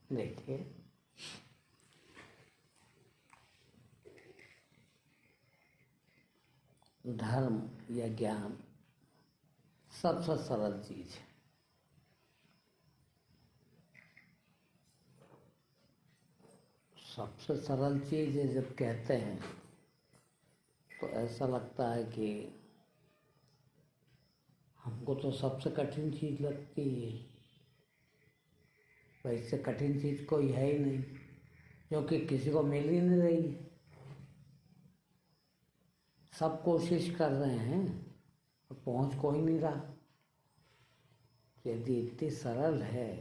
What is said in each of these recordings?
देखिए, धर्म या ज्ञान सबसे सरल चीज है। सबसे सरल चीज है जब कहते हैं तो ऐसा लगता है कि हमको तो सबसे कठिन चीज लगती है। वैसे कठिन चीज कोई है ही नहीं, क्योंकि किसी को मिल ही नहीं रही। सब कोशिश कर रहे हैं और पहुंच कोई नहीं रहा। यदि इतनी सरल है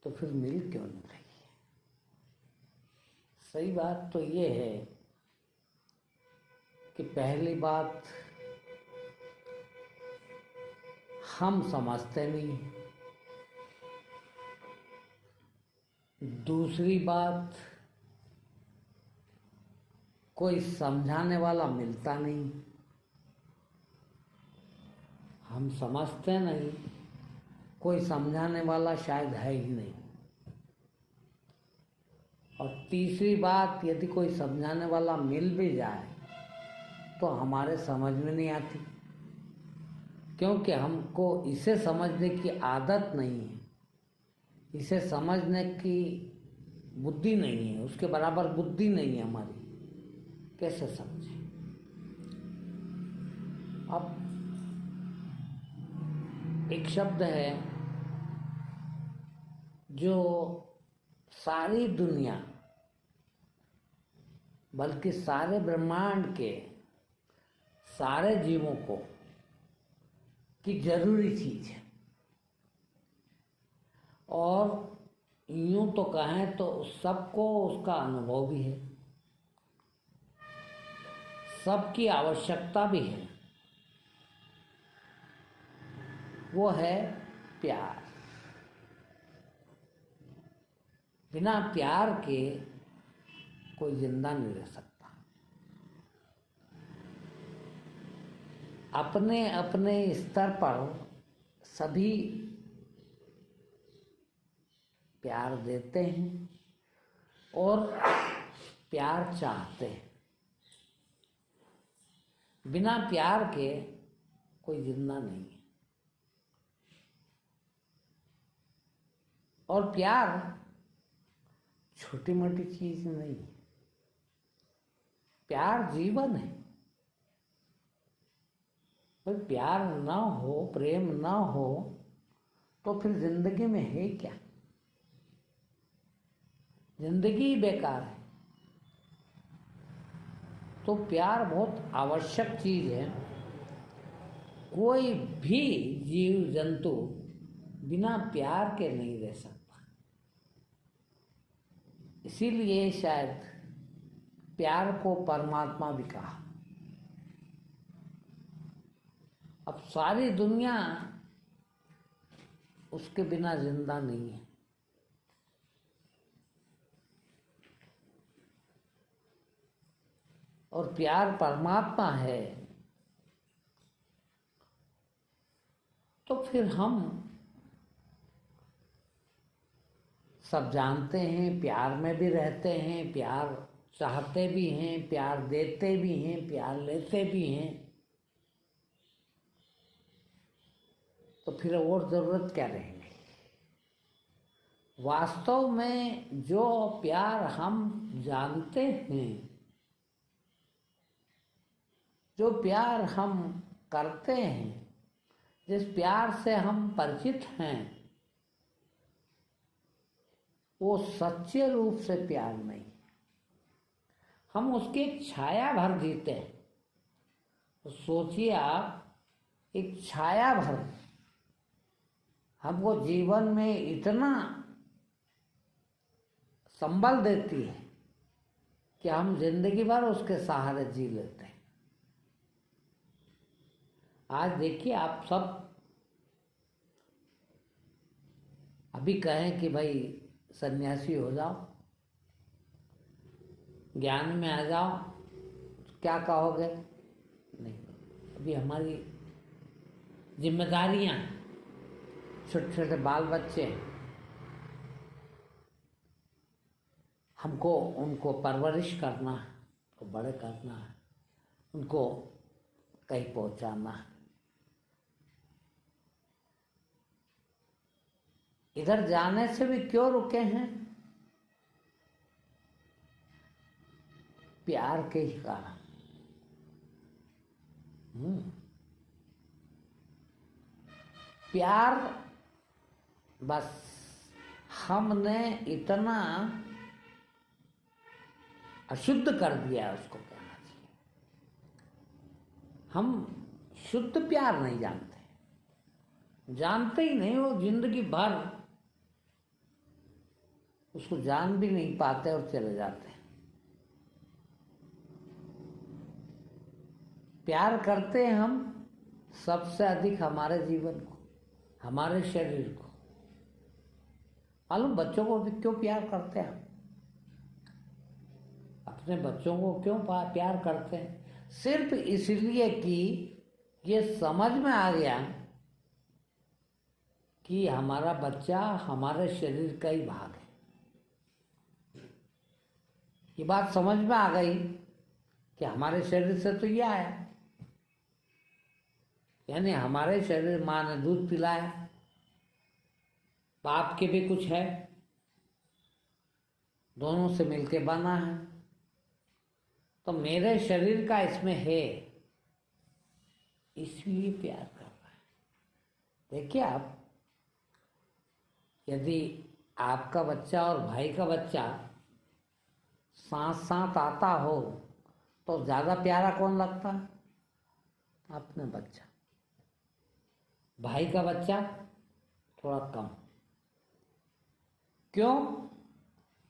तो फिर मिल क्यों नहीं रही? सही बात तो ये है कि पहली बात, हम समझते नहीं। दूसरी बात, कोई समझाने वाला मिलता नहीं। हम समझते नहीं, कोई समझाने वाला शायद है ही नहीं। और तीसरी बात, यदि कोई समझाने वाला मिल भी जाए तो हमारे समझ में नहीं आती, क्योंकि हमको इसे समझने की आदत नहीं है, इसे समझने की बुद्धि नहीं है, उसके बराबर बुद्धि नहीं है हमारी। कैसे समझे? अब एक शब्द है जो सारी दुनिया, बल्कि सारे ब्रह्मांड के सारे जीवों को की जरूरी चीज है। और यूं तो कहें तो सबको उसका अनुभव भी है, सबकी आवश्यकता भी है। वो है प्यार। बिना प्यार के कोई जिंदा नहीं रह सकता। अपने अपने स्तर पर सभी प्यार देते हैं और प्यार चाहते हैं। बिना प्यार के कोई जिंदा नहीं है। और प्यार छोटी मोटी चीज नहीं है, प्यार जीवन है। पर प्यार ना हो, प्रेम ना हो तो फिर जिंदगी में है क्या? जिंदगी बेकार है। तो प्यार बहुत आवश्यक चीज है। कोई भी जीव जंतु बिना प्यार के नहीं रह सकता। इसीलिए शायद प्यार को परमात्मा भी कहा। अब सारी दुनिया उसके बिना जिंदा नहीं है। और प्यार परमात्मा है, तो फिर हम सब जानते हैं, प्यार में भी रहते हैं, प्यार चाहते भी हैं, प्यार देते भी हैं, प्यार लेते भी हैं। तो फिर और जरूरत क्या रहेगी? वास्तव में जो प्यार हम जानते हैं, जो प्यार हम करते हैं, जिस प्यार से हम परिचित हैं, वो सच्चे रूप से प्यार नहीं। हम उसकी एक छाया भर जीते हैं। तो सोचिए आप, एक छाया भर हमको जीवन में इतना संबल देती है कि हम जिंदगी भर उसके सहारे जी लेते हैं। आज देखिए, आप सब अभी कहें कि भाई सन्यासी हो जाओ, ज्ञान में आ जाओ, क्या कहोगे? नहीं। अभी हमारी जिम्मेदारियां, छोटे छोटे बाल बच्चे हैं, हमको उनको परवरिश करना है, उनको बड़े करना है, उनको कहीं पहुंचाना है। इधर जाने से भी क्यों रुके हैं? प्यार के ही कारण। प्यार, बस हमने इतना अशुद्ध कर दिया है, उसको कहना चाहिए। हम शुद्ध प्यार नहीं जानते ही नहीं, वो जिंदगी भर उसको जान भी नहीं पाते और चले जाते हैं। प्यार करते हैं हम सबसे अधिक हमारे जीवन को, हमारे शरीर को। मालूम बच्चों को भी क्यों प्यार करते हैं हम? अपने बच्चों को क्यों प्यार करते हैं? सिर्फ इसलिए कि ये समझ में आ गया कि हमारा बच्चा हमारे शरीर का ही भाग है। ये बात समझ में आ गई कि हमारे शरीर से तो ये आया, यानी हमारे शरीर, माँ ने दूध पिलाया, बाप के भी कुछ है, दोनों से मिलके बना है, तो मेरे शरीर का इसमें है, इसलिए प्यार कर रहा है। देखिए आप, यदि आपका बच्चा और भाई का बच्चा साथ साथ आता हो तो ज्यादा प्यारा कौन लगता है? अपने बच्चा। भाई का बच्चा थोड़ा कम। क्यों?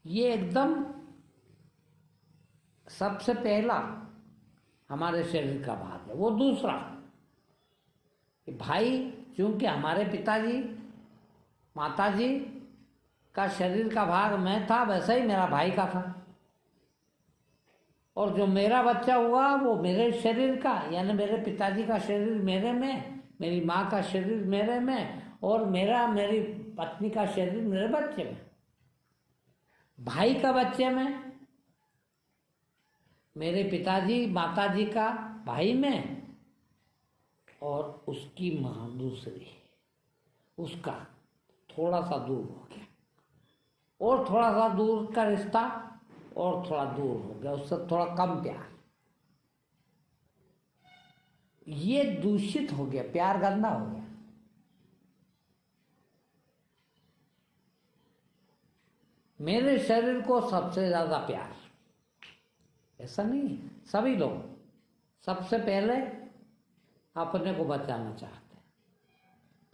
ये एकदम सबसे पहला हमारे शरीर का भाग है। वो दूसरा, भाई चूंकि हमारे पिताजी माताजी का शरीर का भाग मैं था, वैसा ही मेरा भाई का था। और जो मेरा बच्चा हुआ वो मेरे शरीर का, यानी मेरे पिताजी का शरीर मेरे में, मेरी माँ का शरीर मेरे में, और मेरी पत्नी का शरीर मेरे बच्चे में। भाई का बच्चे में मेरे पिताजी माताजी का भाई में, और उसकी माँ दूसरी, उसका थोड़ा सा दूर हो गया, और थोड़ा सा दूर का रिश्ता, और थोड़ा दूर हो गया, उससे थोड़ा कम प्यार। ये दूषित हो गया, प्यार गंदा हो गया। मेरे शरीर को सबसे ज्यादा प्यार, ऐसा नहीं, सभी लोग सबसे पहले अपने को बचाना चाहते हैं,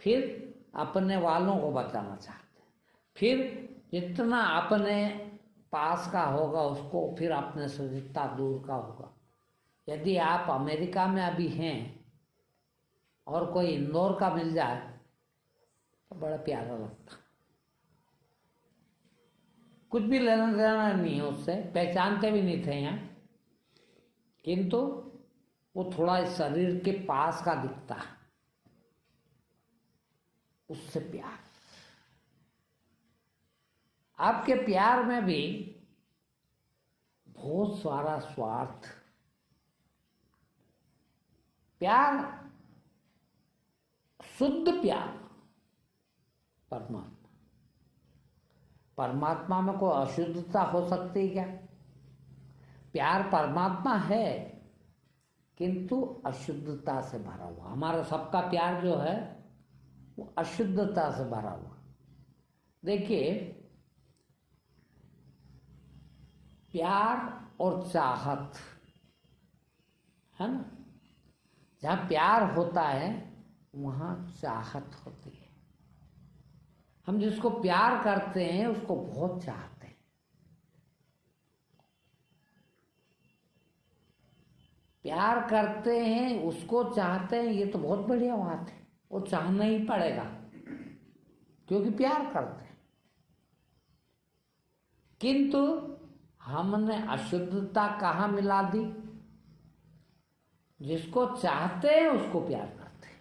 फिर अपने वालों को बचाना चाहते हैं, फिर जितना अपने पास का होगा उसको, फिर अपने से जितना दूर का होगा। यदि आप अमेरिका में अभी हैं और कोई इंदौर का मिल जाए तो बड़ा प्यारा लगता। कुछ भी लेना देना नहीं है उससे, पहचानते भी नहीं थे यहाँ, किंतु वो थोड़ा इस शरीर के पास का दिखता है, उससे प्यार। आपके प्यार में भी बहुत सारा स्वार्थ। प्यार, शुद्ध प्यार परमात्मा। परमात्मा में कोई अशुद्धता हो सकती है क्या? प्यार परमात्मा है, किंतु अशुद्धता से भरा हुआ। हमारा सबका प्यार जो है वो अशुद्धता से भरा हुआ। देखिए, प्यार और चाहत है ना, जहाँ प्यार होता है वहाँ चाहत होती है। हम जिसको प्यार करते हैं उसको बहुत चाहते हैं। प्यार करते हैं, उसको चाहते हैं, ये तो बहुत बढ़िया बात है, वो चाहना ही पड़ेगा क्योंकि प्यार करते हैं। किंतु हमने अशुद्धता कहाँ मिला दी? जिसको चाहते हैं उसको प्यार करते हैं।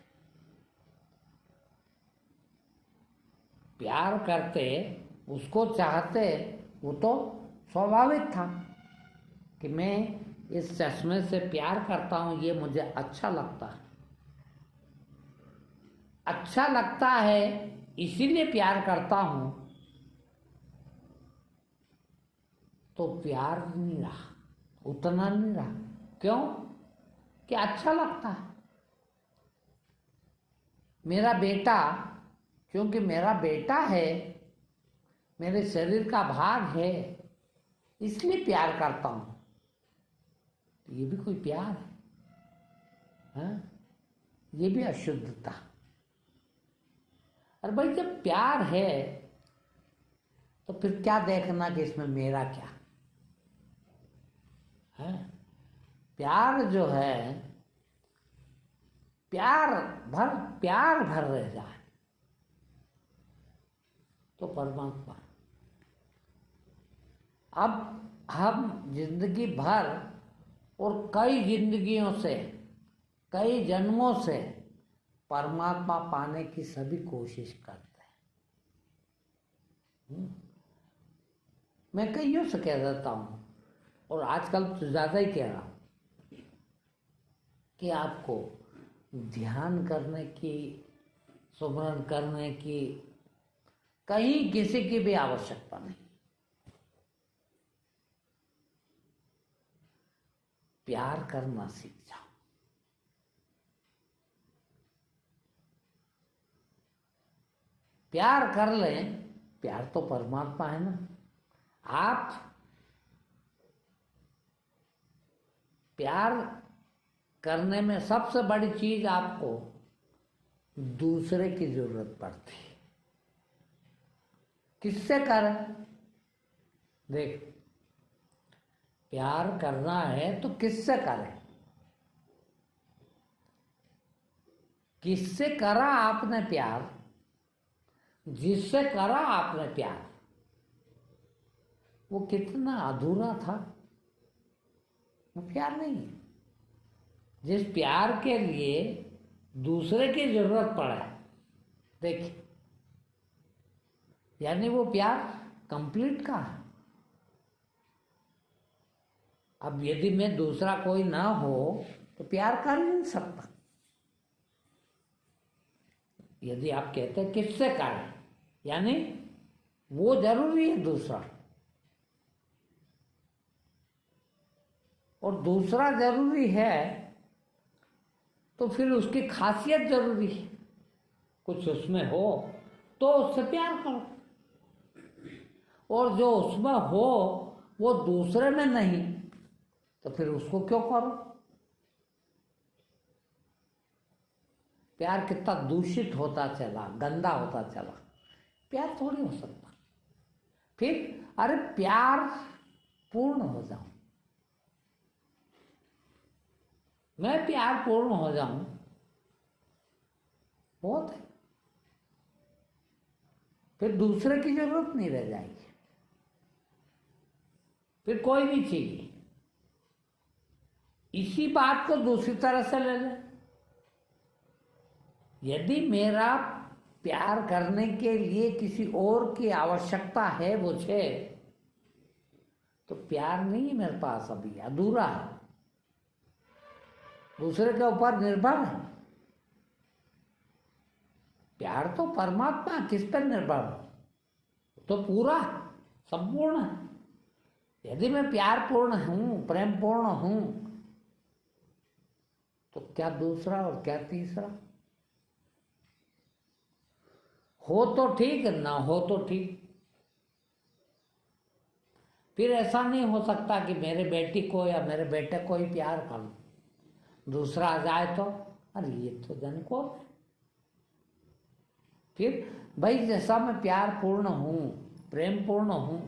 प्यार करते उसको चाहते, वो तो स्वाभाविक था कि मैं इस चश्मे से प्यार करता हूँ, ये मुझे अच्छा लगता है। अच्छा लगता है इसीलिए प्यार करता हूँ, तो प्यार नहीं रहा, उतना नहीं रहा। क्यों? कि अच्छा लगता है। मेरा बेटा, क्योंकि मेरा बेटा है, मेरे शरीर का भाग है, इसलिए प्यार करता हूं। तो ये भी कोई प्यार है? हाँ? ये भी अशुद्धता। और भाई जब प्यार है तो फिर क्या देखना कि इसमें मेरा क्या है? प्यार जो है, प्यार भर रह जाए तो परमात्मा। अब हम जिंदगी भर और कई जिंदगियों से, कई जन्मों से परमात्मा पाने की सभी कोशिश करते हैं। मैं कईयों से कह देता हूँ, और आजकल तो ज़्यादा ही कह रहा हूँ, कि आपको ध्यान करने की, सुमरन करने की कहीं किसी की भी आवश्यकता नहीं। प्यार करना सीख जाओ। प्यार कर लें, प्यार तो परमात्मा है ना। आप प्यार करने में सबसे बड़ी चीज आपको दूसरे की जरूरत पड़ती है। किससे करें? देख, प्यार करना है तो किससे करें? किससे करा आपने प्यार? जिससे करा आपने प्यार, वो कितना अधूरा था, वो प्यार नहीं है। जिस प्यार के लिए दूसरे की जरूरत पड़े, देखिए, यानी वो प्यार कंप्लीट का है। अब यदि मैं दूसरा कोई ना हो तो प्यार कर ही नहीं सकता। यदि आप कहते हैं किससे करें, यानी वो जरूरी है दूसरा, और दूसरा जरूरी है तो फिर उसकी खासियत जरूरी है, कुछ उसमें हो तो उससे प्यार करो, और जो उसमें हो वो दूसरे में नहीं, तो फिर उसको क्यों करो? प्यार कितना दूषित होता चला, गंदा होता चला। प्यार थोड़ी हो सकता। फिर अरे प्यार पूर्ण हो जाऊं, मैं प्यार पूर्ण हो जाऊं, बहुत है। फिर दूसरे की जरूरत नहीं रह जाएगी, फिर कोई नहीं चाहिए। इसी बात को दूसरी तरह से ले लें। यदि मेरा प्यार करने के लिए किसी और की आवश्यकता है मुझे, तो प्यार नहीं है मेरे पास, अभी अधूरा है, दूसरे के ऊपर निर्भर है। प्यार तो परमात्मा किस पर निर्भर है? तो पूरा संपूर्ण है। यदि मैं प्यार पूर्ण हूं, प्रेम पूर्ण हूं, तो क्या दूसरा और क्या तीसरा? हो तो ठीक, ना हो तो ठीक। फिर ऐसा नहीं हो सकता कि मेरे बेटी को या मेरे बेटे को ही प्यार करूं, दूसरा आ जाए तो अरे ये तो जन को। फिर भाई जैसा मैं प्यार पूर्ण हूं, प्रेम पूर्ण हूं,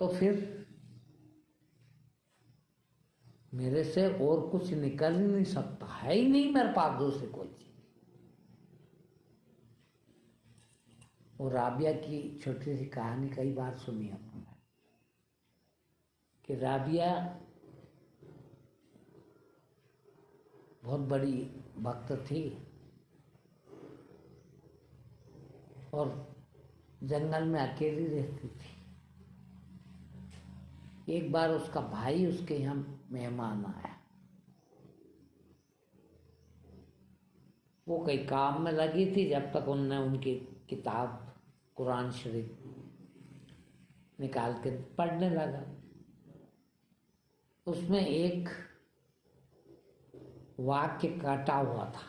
तो फिर मेरे से और कुछ निकल ही नहीं सकता, है ही नहीं मेरे पास दूसरी कोई चीज। और राबिया की छोटी सी कहानी कई बार सुनी आपने, कि राबिया बहुत बड़ी भक्त थी और जंगल में अकेली रहती थी। एक बार उसका भाई उसके यहाँ मेहमान आया। वो कई काम में लगी थी जब तक उनने उनकी किताब कुरान शरीफ निकाल के पढ़ने लगा। उसमें एक वाक्य काटा हुआ था।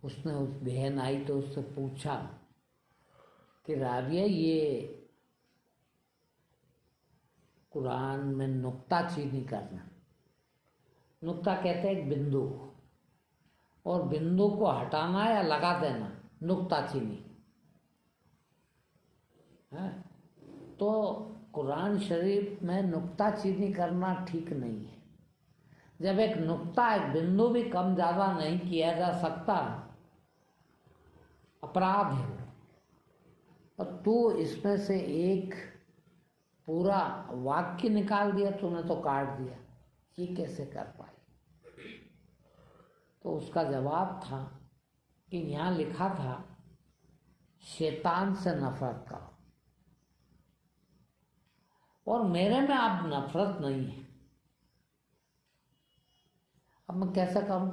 उसने उस बहन आई तो उससे पूछा कि राबिया, ये कुरान में नुक्ताचीनी करना, नुक्ता कहते हैं एक बिंदु, और बिंदु को हटाना या लगा देना नुक्ताचीनी है। तो कुरान शरीफ में नुक्ताचीनी करना ठीक नहीं है। जब एक नुक्ता, एक बिंदु भी कम ज़्यादा नहीं किया जा सकता, अपराध है। और तू इसमें से एक पूरा वाक्य निकाल दिया, तूने तो काट दिया, ये कैसे कर पाई? तो उसका जवाब था कि यहाँ लिखा था शैतान से नफरत करो, और मेरे में अब नफरत नहीं है। अब मैं कैसे करूं?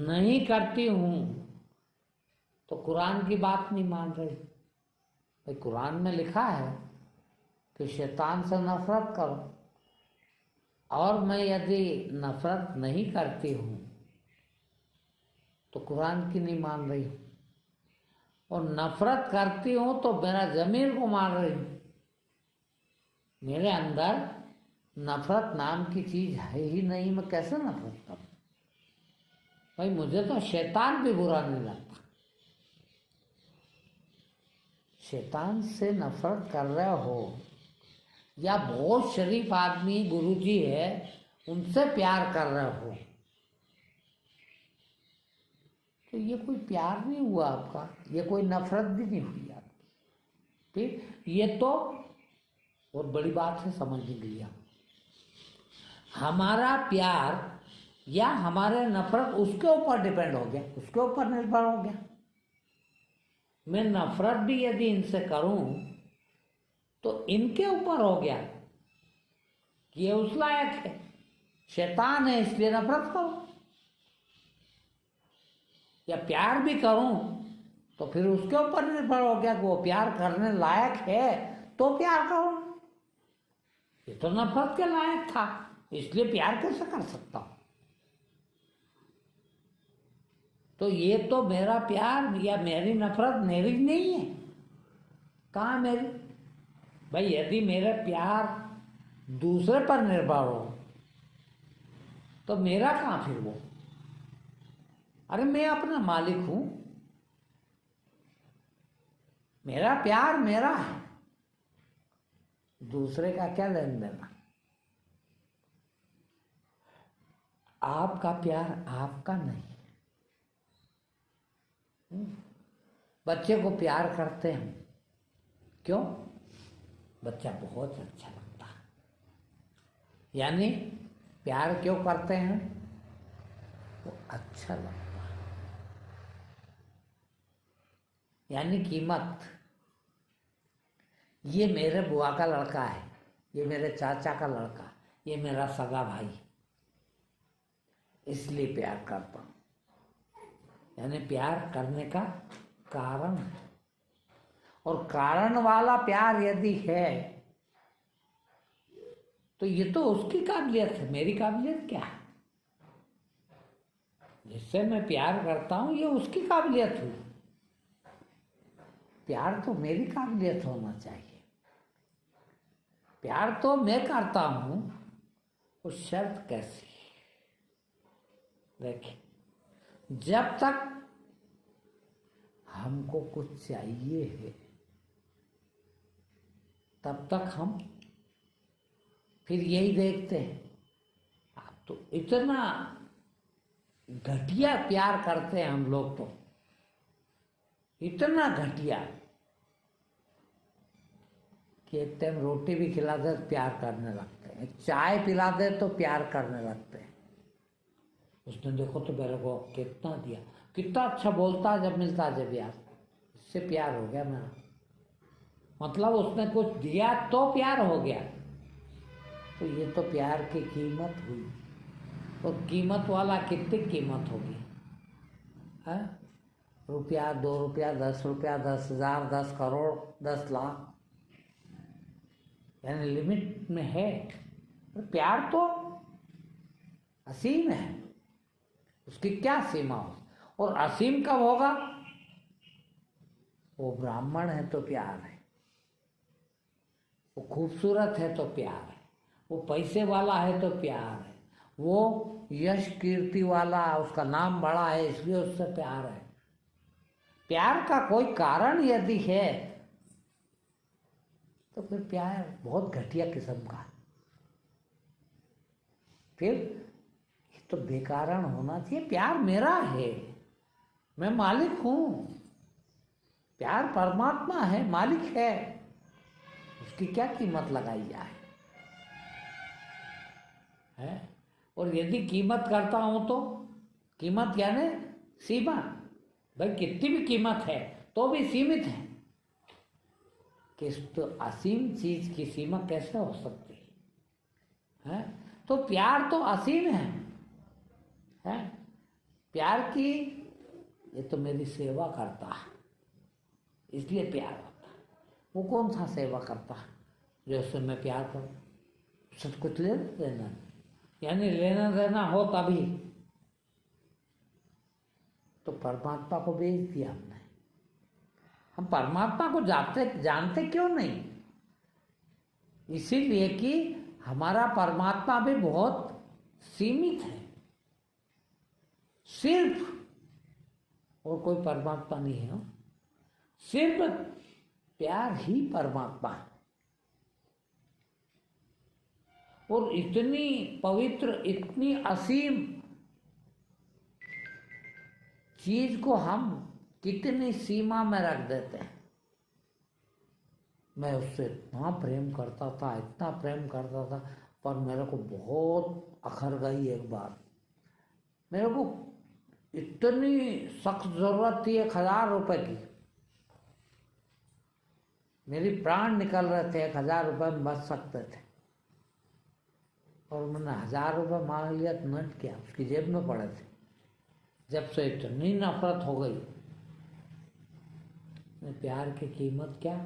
नहीं करती हूं तो कुरान की बात नहीं मान रही। भाई कुरान में लिखा है कि शैतान से नफरत करो, और मैं यदि नफरत नहीं करती हूं तो कुरान की नहीं मान रही हूं, और नफरत करती हूं तो मेरा ज़मीर को मान रही हूं। मेरे अंदर नफरत नाम की चीज है ही नहीं, मैं कैसे नफरत करूं? भाई मुझे तो शैतान भी बुरा नहीं लगता। शैतान से नफरत कर रहे हो, या बहुत शरीफ आदमी गुरुजी है उनसे प्यार कर रहे हो, तो ये कोई प्यार नहीं हुआ आपका, ये कोई नफरत भी नहीं हुई आपकी। ठीक, ये तो बहुत बड़ी बात है समझने के लिए। हमारा प्यार या हमारे नफरत उसके ऊपर डिपेंड हो गया, उसके ऊपर निर्भर हो गया। मैं नफरत भी यदि इनसे करूं तो इनके ऊपर हो गया कि ये उस लायक है, शैतान है इसलिए नफरत करो। या प्यार भी करूं तो फिर उसके ऊपर निर्भर हो गया कि वो प्यार करने लायक है तो प्यार करो। ये तो नफरत के लायक था, इसलिए प्यार कैसे कर सकता हूं? तो ये तो मेरा प्यार या मेरी नफरत मेरी नहीं है। कहाँ मेरी? भाई यदि मेरा प्यार दूसरे पर निर्भर हो तो मेरा कहाँ फिर वो? अरे मैं अपना मालिक हूं, मेरा प्यार मेरा है, दूसरे का क्या लेन देना? आपका प्यार आपका नहीं। बच्चे को प्यार करते हैं, क्यों? बच्चा बहुत अच्छा लगता है। यानी प्यार क्यों करते हैं? वो अच्छा लगता है। यानी कीमत, ये मेरे बुआ का लड़का है, ये मेरे चाचा का लड़का, ये मेरा सगा भाई, इसलिए प्यार करता हूं। यानी प्यार करने का कारण है, और कारण वाला प्यार यदि है तो ये तो उसकी काबिलियत है, मेरी काबिलियत क्या है? जिससे मैं प्यार करता हूं ये उसकी काबिलियत हुई। प्यार तो मेरी काबिलियत होना चाहिए। प्यार तो मैं करता हूं, उस शर्त कैसी? देखिए, जब तक हमको कुछ चाहिए है तब तक हम फिर यही देखते हैं। आप तो इतना घटिया प्यार करते हैं हम लोग, तो इतना घटिया कि एक टाइम रोटी भी खिला दे तो प्यार करने लगते हैं, चाय पिला दे तो प्यार करने लगते हैं। उसने देखो तो मेरे को कितना दिया, कितना अच्छा बोलता है जब मिलता है, जब यार से प्यार हो गया मेरा। मतलब उसने कुछ दिया तो प्यार हो गया। तो ये तो प्यार की कीमत हुई। और कीमत वाला कितनी कीमत होगी है? रुपया, 2 रुपया, 10 रुपया, 10,000, 10 करोड़, 10 लाख, यानी लिमिट में है। पर प्यार तो असीम है, उसकी क्या सीमा हो। और असीम कब होगा? वो ब्राह्मण है तो प्यार है, वो खूबसूरत है तो प्यार है, वो पैसे वाला है तो प्यार है, वो यश कीर्ति वाला, उसका नाम बड़ा है इसलिए उससे प्यार है। प्यार का कोई कारण यदि है तो फिर प्यार बहुत घटिया किस्म का है। फिर ये तो बेकारण होना चाहिए। प्यार मेरा है, मैं मालिक हूं। प्यार परमात्मा है, मालिक है, उसकी क्या कीमत लगाई जाए है? और यदि कीमत करता हूं तो कीमत यानी सीमा। भाई कितनी भी कीमत है तो भी सीमित है कि तो असीम चीज की सीमा कैसे हो सकती है? तो प्यार तो असीम है? प्यार की, ये तो मेरी सेवा करता है इसलिए प्यार होता है। वो कौन सा सेवा करता है जो उससे मैं प्यार करूं? सब कुछ ले देना, यानी लेना देना हो तभी तो परमात्मा को बेच दिया हमने। हम परमात्मा को जानते क्यों नहीं? इसीलिए कि हमारा परमात्मा भी बहुत सीमित है, सिर्फ, और कोई परमात्मा नहीं है। सिर्फ प्यार ही परमात्मा है। और इतनी पवित्र, इतनी असीम चीज को हम कितनी सीमा में रख देते हैं। मैं उससे इतना प्रेम करता था, इतना प्रेम करता था, पर मेरे को बहुत अखर गई एक बार। मेरे को इतनी सख्त जरूरत थी 1,000 रुपए की, मेरी प्राण निकल रहे थे, 1,000 रुपए में बच सकते थे, और मैंने 1,000 रुपए मांग लिया तो नट किया, उसकी जेब में पड़े थे। जब से इतनी नफरत हो गई। प्यार की कीमत क्या?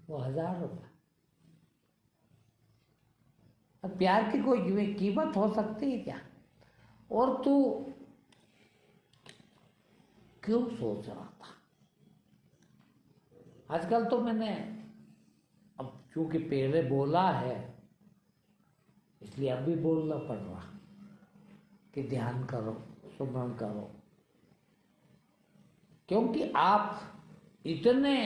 वो 1,000 रुपए। अब प्यार की कोई कीमत हो सकती है क्या? और तू क्यों सोच रहा था? आजकल तो मैंने, अब चूंकि पहले बोला है इसलिए अब भी बोलना पड़ रहा कि ध्यान करो, सुमरण करो। क्योंकि आप इतने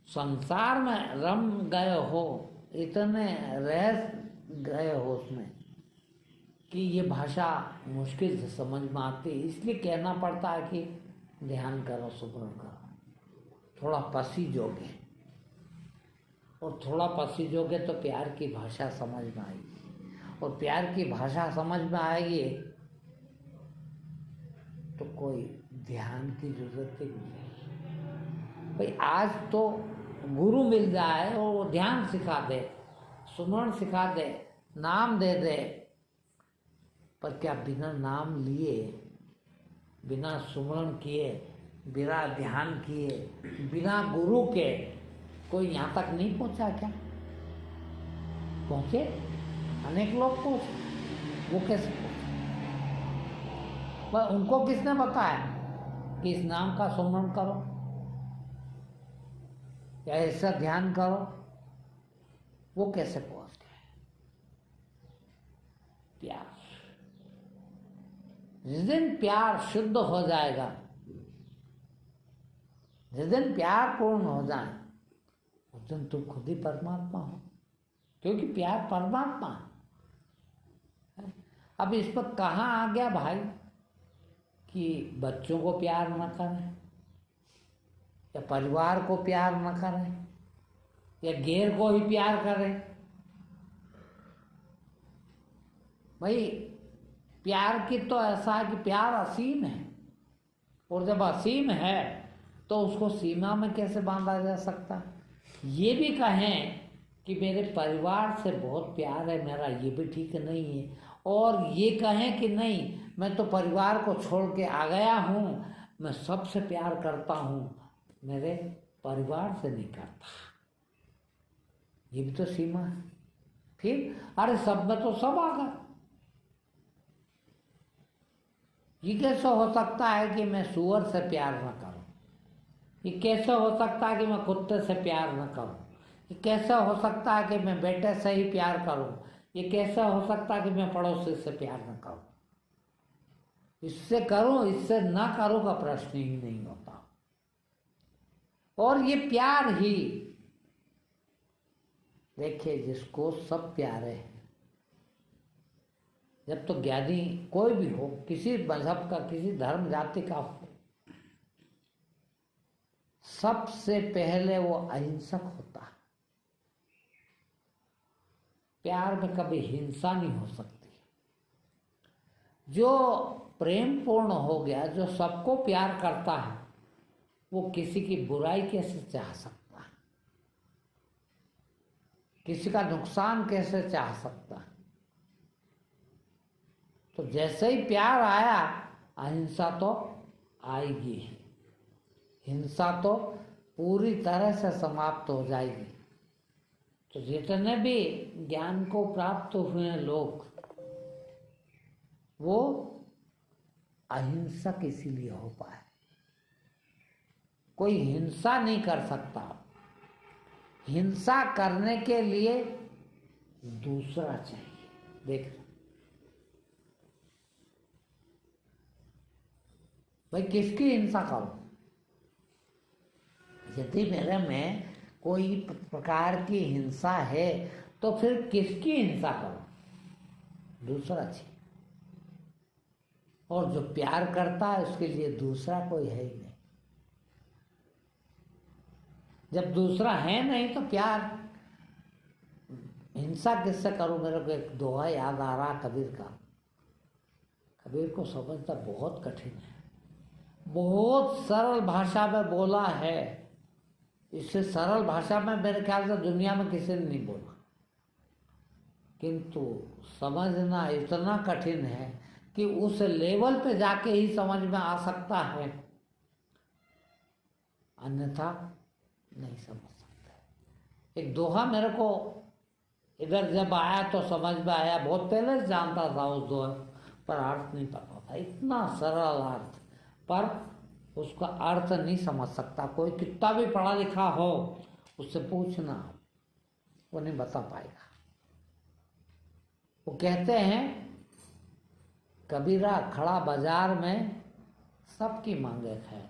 संसार में रम गए हो, इतने रह गए हो उसमें कि ये भाषा मुश्किल से समझ में आती है। इसलिए कहना पड़ता है कि ध्यान करो, सुमरण करो, थोड़ा पसीजोगे। और थोड़ा पसीजोगे तो प्यार की भाषा समझ में आएगी, और प्यार की भाषा समझ में आएगी तो कोई ध्यान की जरूरत ही नहीं। भाई आज तो गुरु मिल जाए और वो ध्यान सिखा दे, सुमरण सिखा दे, नाम दे दे, पर क्या बिना नाम लिए, बिना सुमरण किए, बिना ध्यान किए, बिना गुरु के कोई यहाँ तक नहीं पहुँचा क्या? पहुँचे, अनेक लोग पहुँचे। वो कैसे पहुँचे? पर उनको किसने बताया कि इस नाम का सुमरण करो या ऐसा ध्यान करो? वो कैसे पहुँच गए? प्यार। जिस दिन प्यार शुद्ध हो जाएगा, जिस दिन प्यार पूर्ण हो जाए, उस दिन तुम खुद ही परमात्मा हो, क्योंकि प्यार परमात्मा है। अब इस पर कहाँ आ गया भाई कि बच्चों को प्यार न करें, या परिवार को प्यार न करें, या गैर को ही प्यार करें? भाई प्यार की तो ऐसा है कि प्यार असीम है, और जब असीम है तो उसको सीमा में कैसे बांधा जा सकता? ये भी कहें कि मेरे परिवार से बहुत प्यार है मेरा, ये भी ठीक नहीं है। और ये कहें कि नहीं, मैं तो परिवार को छोड़ के आ गया हूँ, मैं सबसे प्यार करता हूँ, मेरे परिवार से नहीं करता, ये भी तो सीमा है। फिर अरे सब में तो सब आ गए। ये कैसे हो सकता है कि मैं सुअर से प्यार न करूं? ये कैसे हो सकता है कि मैं कुत्ते से प्यार न करूं? ये कैसे हो सकता है कि मैं बेटे से ही प्यार करूं? ये कैसे हो सकता है कि मैं पड़ोसी से प्यार न करूं? इससे करूं, इससे ना करूं का प्रश्न ही नहीं होता। और ये प्यार ही, देखिए, जिसको सब प्यारे हैं, जब तो ज्ञानी कोई भी हो, किसी मजहब का, किसी धर्म जाति का हो, सबसे पहले वो अहिंसक होता है। प्यार में कभी हिंसा नहीं हो सकती। जो प्रेम पूर्ण हो गया, जो सबको प्यार करता है, वो किसी की बुराई कैसे चाह सकता है? किसी का नुकसान कैसे चाह सकता है? तो जैसे ही प्यार आया, अहिंसा तो आएगी ही। हिंसा तो पूरी तरह से समाप्त हो जाएगी। तो जितने भी ज्ञान को प्राप्त हुए लोग, वो अहिंसक इसीलिए हो पाए। कोई हिंसा नहीं कर सकता। हिंसा करने के लिए दूसरा चाहिए। देख भाई, किसकी हिंसा करूं? यदि मेरे में कोई प्रकार की हिंसा है, तो फिर किसकी हिंसा करूं? दूसरा चाहिए। और जो प्यार करता है, उसके लिए दूसरा कोई है ही नहीं। जब दूसरा है नहीं तो प्यार, हिंसा किससे करूं? मेरे को एक दोहा याद आ रहा कबीर का। कबीर को समझना बहुत कठिन है। बहुत सरल भाषा में बोला है। इससे सरल भाषा में मेरे ख्याल से दुनिया में किसी ने नहीं बोला, किंतु समझना इतना कठिन है कि उस लेवल पे जाके ही समझ में आ सकता है, अन्यथा नहीं समझ सकते। एक दोहा मेरे को इधर जब आया तो समझ में आया, बहुत पहले से जानता था उस दोहे पर अर्थ नहीं पता था। इतना सरल अर्थ, पर उसका अर्थ नहीं समझ सकता। कोई कितना भी पढ़ा लिखा हो, उससे पूछना, वो नहीं बता पाएगा। वो कहते हैं, कबीरा खड़ा बाजार में सबकी मांगे खैर।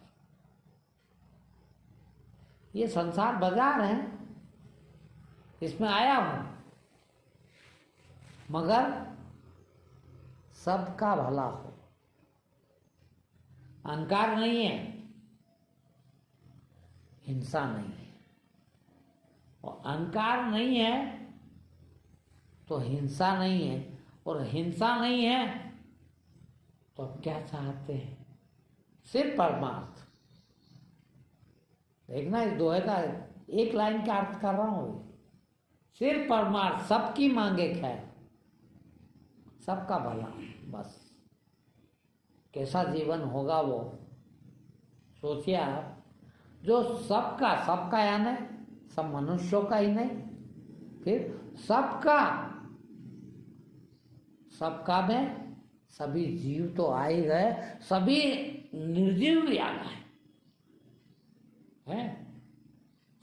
ये संसार बाजार है, इसमें आया हूं, मगर सबका भला हो। अहंकार नहीं है, हिंसा नहीं है। और अहंकार नहीं है तो हिंसा नहीं है, और हिंसा नहीं है तो अब क्या चाहते हैं? सिर्फ परमार्थ। देखना, इस दोहे का एक लाइन का अर्थ कर रहा हूं। सिर्फ परमार्थ, सबकी मांगे खैर, सबका भला। बस कैसा जीवन होगा वो सोचिए आप। जो सबका यानी सब मनुष्यों का ही नहीं, फिर सबका में सभी जीव तो आ ही गए, सभी निर्जीव भी आ गए हैं।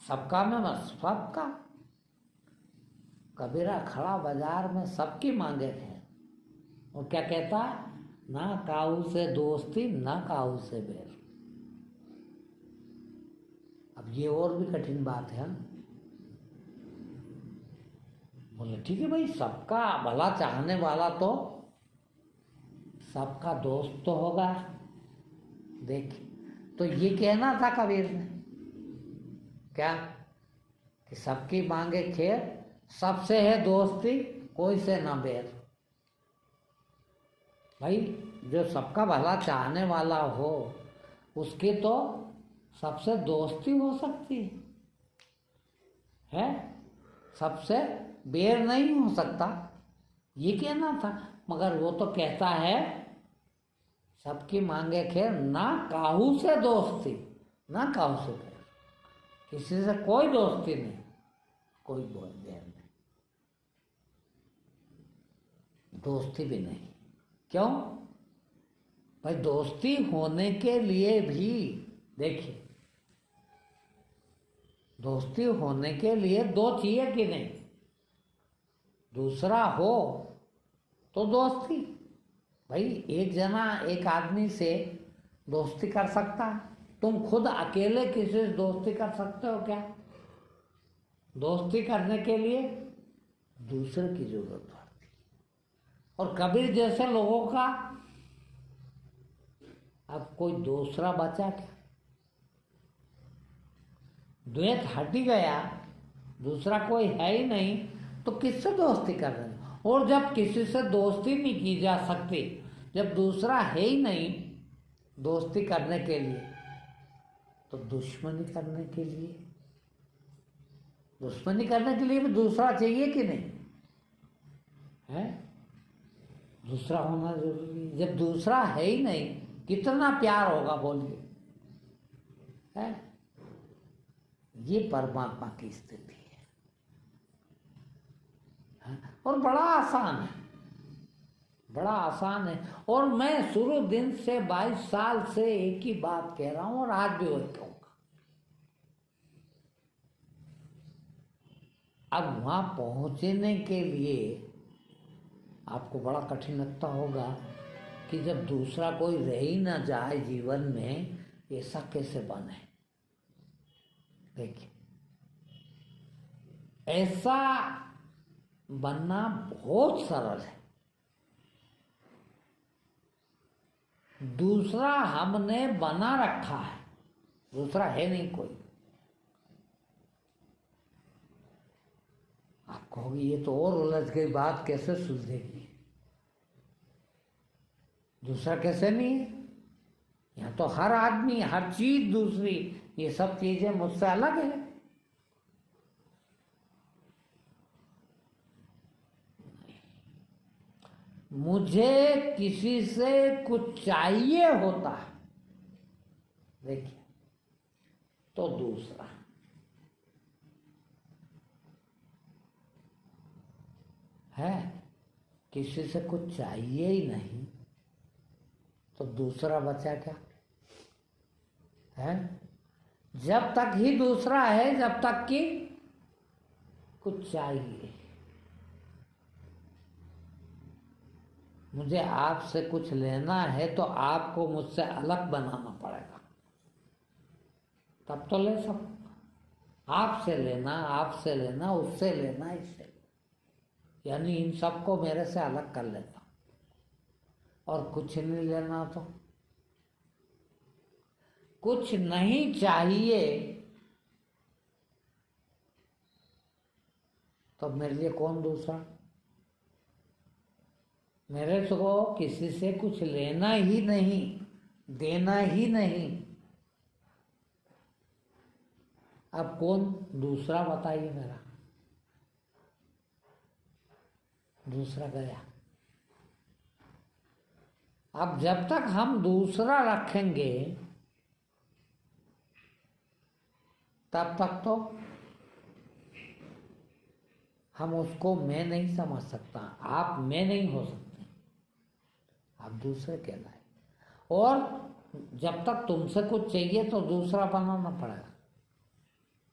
सबका में बस सबका। कबीरा खड़ा बाजार में सबकी मांगे हैं। और क्या कहता? ना काऊ से दोस्ती, ना काऊ से बैर। अब ये और भी कठिन बात है। बोले ठीक है भाई, सबका भला चाहने वाला तो सबका दोस्त तो होगा। देख, तो ये कहना था कबीर ने, क्या कि सबकी मांगे खैर, सबसे है दोस्ती, कोई से ना बैर। भाई, जो सबका भला चाहने वाला हो, उसकी तो सबसे दोस्ती हो सकती है, सबसे बैर नहीं हो सकता, ये कहना था। मगर वो तो कहता है सबकी मांगे खैर, ना काहू से दोस्ती, ना काहू से बैर, किसी से कोई दोस्ती नहीं, कोई बैर नहीं, दोस्ती भी नहीं। क्यों भाई? दोस्ती होने के लिए भी देखिए, दोस्ती होने के लिए दो चाहिए कि नहीं? दूसरा हो तो दोस्ती। भाई एक जना एक आदमी से दोस्ती कर सकता है, तुम खुद अकेले किसी से दोस्ती कर सकते हो क्या? दोस्ती करने के लिए दूसरे की जरूरत पड़ती। और कबीर जैसे लोगों का अब कोई दूसरा बचा क्या? द्वैत हट ही गया, दूसरा कोई है ही नहीं, तो किससे दोस्ती कर रहे हैं? और जब किसी से दोस्ती नहीं की जा सकती, जब दूसरा है ही नहीं दोस्ती करने के लिए, तो दुश्मनी करने के लिए, दुश्मनी करने के लिए भी दूसरा चाहिए कि नहीं है? दूसरा होना जरूरी है। जब दूसरा है ही नहीं, कितना प्यार होगा बोलिए, है? ये परमात्मा की स्थिति है। और बड़ा आसान है, बड़ा आसान है। और मैं शुरू दिन से 22 साल से एक ही बात कह रहा हूं, और आज भी वही कहूंगा। अब वहां पहुंचने के लिए आपको बड़ा कठिन लगता होगा कि जब दूसरा कोई रह ही ना जाए जीवन में, ऐसा कैसे बने? देखिए, ऐसा बनना बहुत सरल है। दूसरा हमने बना रखा है, दूसरा है नहीं कोई। आप कहोगे ये तो और उलझ गई बात, कैसे सुलझेगी? दूसरा कैसे नहीं है? यहाँ तो हर आदमी, हर चीज दूसरी, ये सब चीजें मुझसे अलग है। मुझे किसी से कुछ चाहिए होता है, देखिए, तो दूसरा है। किसी से कुछ चाहिए ही नहीं, तो दूसरा बचा क्या है? जब तक ही दूसरा है, जब तक कि कुछ चाहिए। मुझे आपसे कुछ लेना है तो आपको मुझसे अलग बनाना पड़ेगा, तब तो ले सकूंगा। आपसे लेना, उससे लेना, इससे, यानी इन सबको मेरे से अलग कर लेता हूं। और कुछ नहीं लेना तो कुछ नहीं चाहिए, तो मेरे लिए कौन दूसरा? मेरे को किसी से कुछ लेना ही नहीं, देना ही नहीं, अब कौन दूसरा बताइए? मेरा दूसरा गया। अब जब तक हम दूसरा रखेंगे, तब तक तो हम उसको मैं नहीं समझ सकता, आप मैं नहीं हो सकते, आप दूसरे कहलाए। और जब तक तुमसे कुछ चाहिए तो दूसरा बनाना पड़ेगा,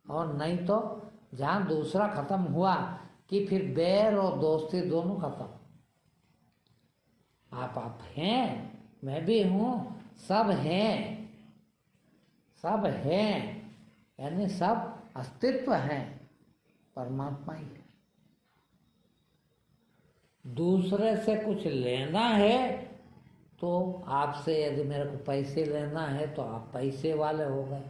और नहीं तो जहां दूसरा खत्म हुआ कि फिर बैर और दोस्ती दोनों खत्म। आप हैं, मैं भी हूं, सब हैं, सब हैं, यानी सब अस्तित्व है, परमात्मा ही है। दूसरे से कुछ लेना है तो आपसे, यदि मेरे को पैसे लेना है तो आप पैसे वाले हो गए,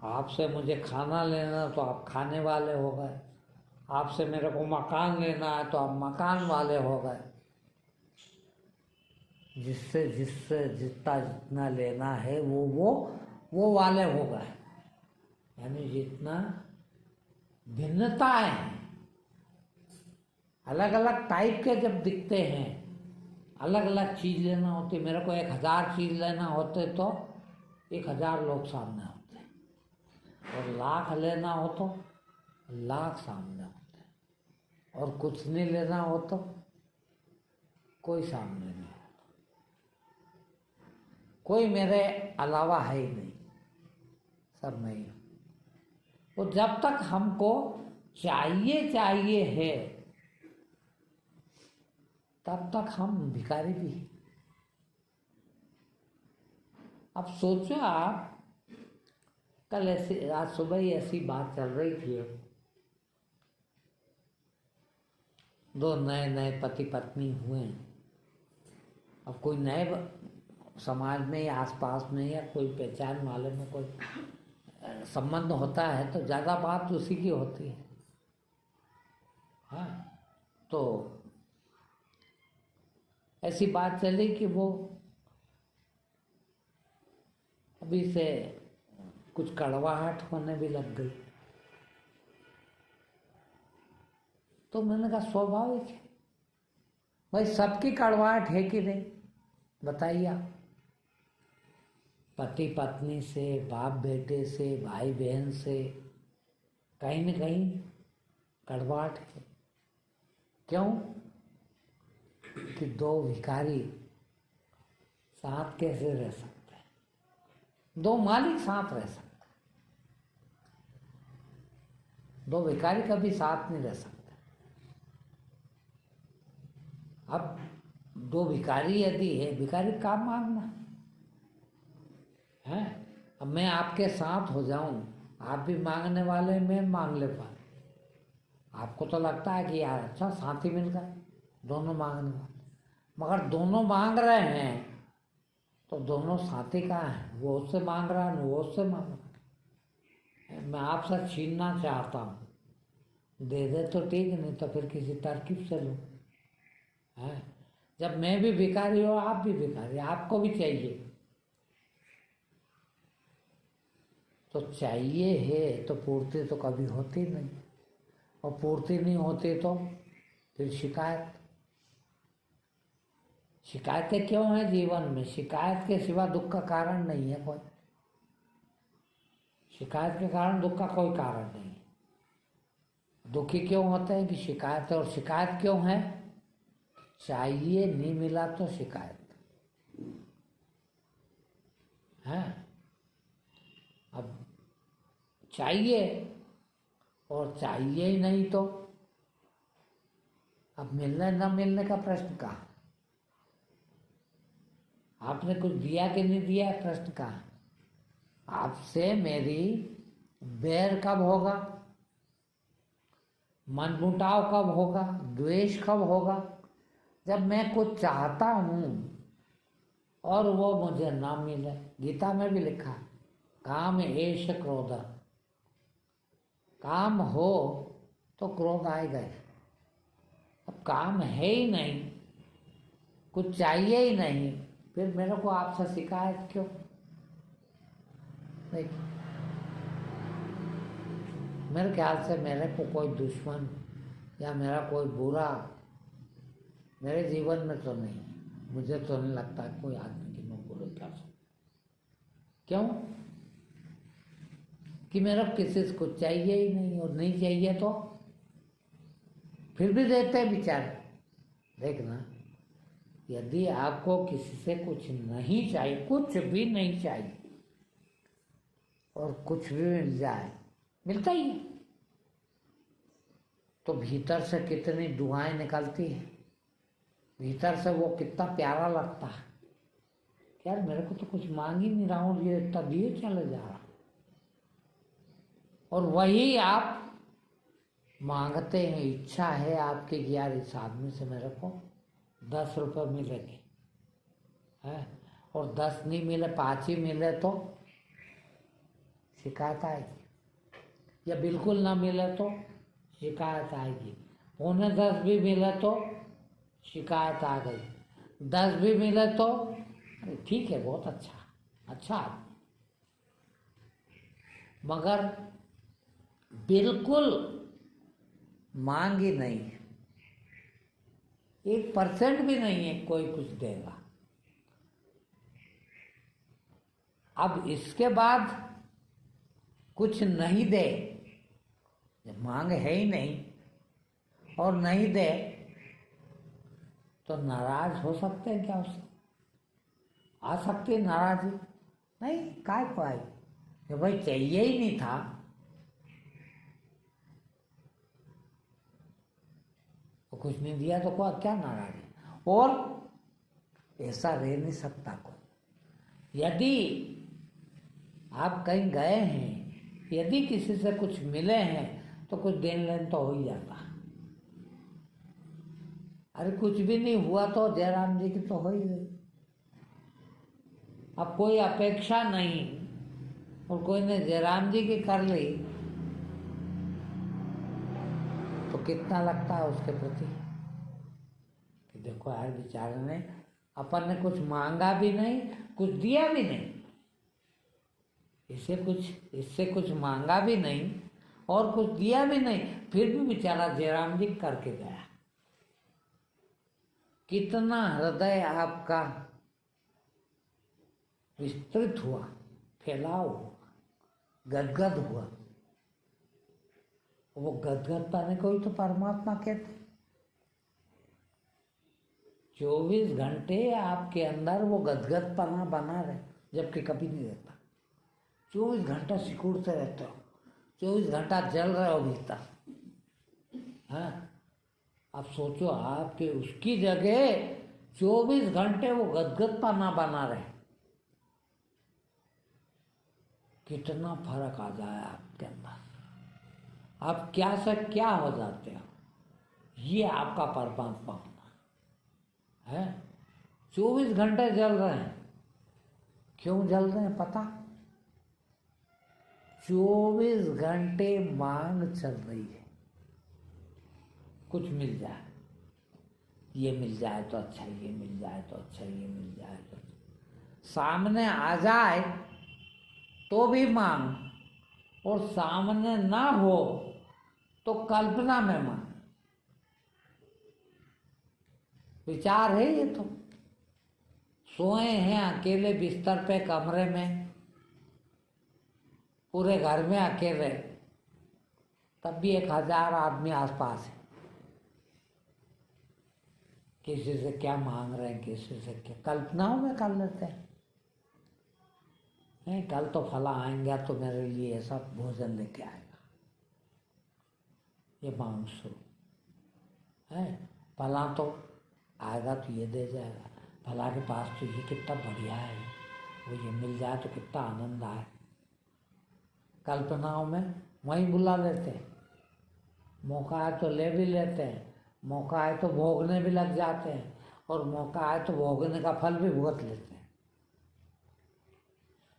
आपसे मुझे खाना लेना तो आप खाने वाले हो गए, आपसे मेरे को मकान लेना है तो आप मकान वाले हो गए। जिससे जितना लेना है वो वाले हो गए। यानी जितना भिन्नताएं हैं, अलग अलग टाइप के जब दिखते हैं, अलग अलग चीज लेना होती, मेरे को 1000 चीज लेना होते तो 1000 लोग सामने होते, और 1,00,000 लेना हो तो 1,00,000 सामने होते, और कुछ नहीं लेना हो तो कोई सामने नहीं होता, कोई मेरे अलावा है ही नहीं, सब मैं ही हूँ। तो जब तक हमको चाहिए है तब तक हम भिखारी भी हैं। अब सोचो आप, कल ऐसी, आज सुबह ही ऐसी बात चल रही थी, 2 नए पति पत्नी हुए, अब कोई नए समाज में या आसपास में या कोई पहचान वाले में कोई संबंध होता है तो ज़्यादा बात उसी की होती है। हाँ, तो ऐसी बात चली कि वो अभी से कुछ कड़वाहट होने भी लग गई। तो मैंने कहा स्वाभाविक है भाई, सबकी कड़वाहट है कि नहीं, बताइए आप। पति पत्नी से, बाप बेटे से, भाई बहन से, कहीं न कहीं कड़वाहट है। क्यों? कि 2 भिखारी साथ कैसे रह सकते हैं, 2 मालिक साथ रह सकते, 2 भिखारी कभी साथ नहीं रह सकते। अब 2 भिखारी यदि है, भिखारी काम मांगना है। अब मैं आपके साथ हो जाऊं, आप भी मांगने वाले, मैं मांग ले पा, आपको तो लगता है कि यार अच्छा साथी मिल गए, दोनों मांगने वाले, मगर दोनों मांग रहे हैं तो दोनों साथी कहाँ हैं? वो उससे मांग रहा है, वो उससे मांग रहा है। मैं आपसे छीनना चाहता हूँ, दे दे तो ठीक, नहीं तो फिर किसी तरकीब से लो। है, जब मैं भी भिखारी हो, आप भी भिखारी, आपको भी चाहिए, तो चाहिए है तो पूर्ति तो कभी होती नहीं, और पूर्ति नहीं होती तो फिर शिकायतें क्यों है जीवन में? शिकायत के सिवा दुख का कारण नहीं है कोई, शिकायत के कारण दुख का कोई कारण नहीं है। दुखी क्यों होते हैं? कि शिकायत है, और शिकायत क्यों है? चाहिए नहीं मिला तो शिकायत है। अब चाहिए और चाहिए ही नहीं तो अब मिलने न मिलने का प्रश्न कहाँ? आपने कुछ दिया कि नहीं दिया, प्रश्न कहाँ? आपसे मेरी बैर कब होगा, मनमुटाव कब होगा, द्वेष कब होगा? जब मैं कुछ चाहता हूँ और वो मुझे ना मिले। गीता में भी लिखा, काम एष क्रोध, काम हो तो क्रोध आएगा। अब काम है ही नहीं, कुछ चाहिए ही नहीं, फिर मेरे को आपसे शिकायत क्यों? नहीं, मेरे ख्याल से मेरे को कोई दुश्मन या मेरा कोई बुरा मेरे जीवन में तो नहीं, मुझे तो नहीं लगता कोई आदमी की मैं बुरे कर सकता। क्यों? कि मेरा किसी को चाहिए ही नहीं, और नहीं चाहिए तो फिर भी देते हैं बेचारे। देखना, यदि आपको किसी से कुछ नहीं चाहिए, कुछ भी नहीं चाहिए, और कुछ भी मिल जाए, मिलता ही है, तो भीतर से कितनी दुआएं निकलती है, भीतर से वो कितना प्यारा लगता है। यार मेरे को तो कुछ मांग ही नहीं रहा हूँ, ये इतना दिए चले जा रहा। और वही आप मांगते हैं, इच्छा है आपकी कि यार इस आदमी से मेरे को 10 रुपये मिलेंगे, है, और 10 नहीं मिले, 5 ही मिले तो शिकायत आएगी, या बिल्कुल ना मिले तो शिकायत आएगी, 9:45 भी मिले तो शिकायत आ गई, 10 भी मिले तो अरे ठीक है, बहुत अच्छा आदमी। मगर बिल्कुल मांग ही नहीं, 1% भी नहीं है कोई कुछ देगा। अब इसके बाद कुछ नहीं दे, जब मांग है ही नहीं और नहीं दे तो नाराज हो सकते हैं क्या उससे? आ सकती है नाराजगी? नहीं, काय को आई कि भाई चाहिए ही नहीं था, तो कुछ नहीं दिया तो क्या नाराज है? और ऐसा रह नहीं सकता कोई। यदि आप कहीं गए हैं, यदि किसी से कुछ मिले हैं तो कुछ देन लेन तो हो ही जाता। अरे कुछ भी नहीं हुआ तो जयराम जी की तो हो ही गई। अब कोई अपेक्षा नहीं और कोई ने जयराम जी की कर ली तो कितना लगता है उसके प्रति कि देखो यार बेचारे ने, अपन ने कुछ मांगा भी नहीं, कुछ दिया भी नहीं, इससे कुछ मांगा भी नहीं और कुछ दिया भी नहीं, फिर भी बेचारा जयराम जी करके गया। कितना हृदय आपका विस्तृत हुआ, फैलाव हुआ, गदगद हुआ। वो गदगदता ने कोई तो परमात्मा कहते। 24 घंटे आपके अंदर वो गदगदपना बना रहे, जबकि कभी नहीं रहता। 24 घंटा सिकुड़ते रहते हो, 24 घंटा जल रहे हो भीतर। हाँ, अब सोचो आपके उसकी जगह 24 घंटे वो गदगदपना बना रहे, कितना फर्क आ जाए आपके अंदर। आप क्या से क्या हो जाते हो, ये आपका परमात्मा होना है। 24 घंटे जल रहे हैं, क्यों जल रहे हैं पता? 24 घंटे मांग चल रही है, कुछ मिल जाए, ये मिल जाए तो अच्छा, ये मिल जाए तो अच्छा, ये मिल जाए तो अच्छा। सामने आ जाए तो भी मांग, और सामने ना हो तो कल्पना में मांग। विचार है ये तो। सोए हैं अकेले बिस्तर पे कमरे में, पूरे घर में अकेले, तब भी 1000 आदमी आसपास है। किसी से क्या मांग रहे हैं, किसी से क्या, कल्पनाओं में कर लेते हैं। नहीं, कल तो फला आएंगे तो मेरे लिए ऐसा भोजन लेके आएगा, ये मांग शुरू है। फला तो आएगा तो ये दे जाएगा, फला के पास तो ये कितना बढ़िया है, वो ये मिल जाए तो कितना आनंद आए। कल्पनाओं में वहीं बुला लेते हैं, मौका आए तो ले भी लेते हैं, मौका आए तो भोगने भी लग जाते हैं, और मौका आए तो भोगने का फल भी भुगत लेते हैं।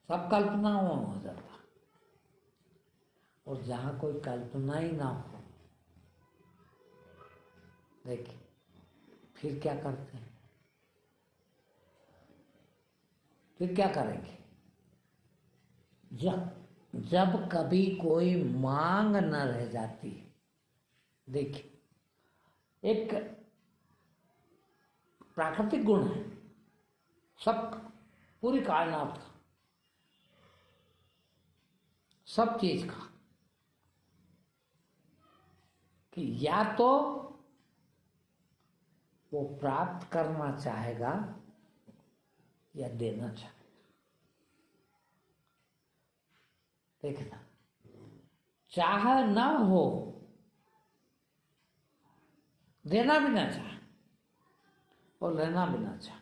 सब कल्पनाओं में हो जाता। और जहाँ कोई कल्पना ही ना हो, देखिए फिर क्या करते हैं, फिर क्या करेंगे? जब कभी कोई मांग न रह जाती, देखिए एक प्राकृतिक गुण है सब, पूरी कायनात का, सब चीज का, कि या तो वो प्राप्त करना चाहेगा या देना चाहेगा। देखना, चाह ना हो, देना भी ना चाहे और लेना भी ना चाहे,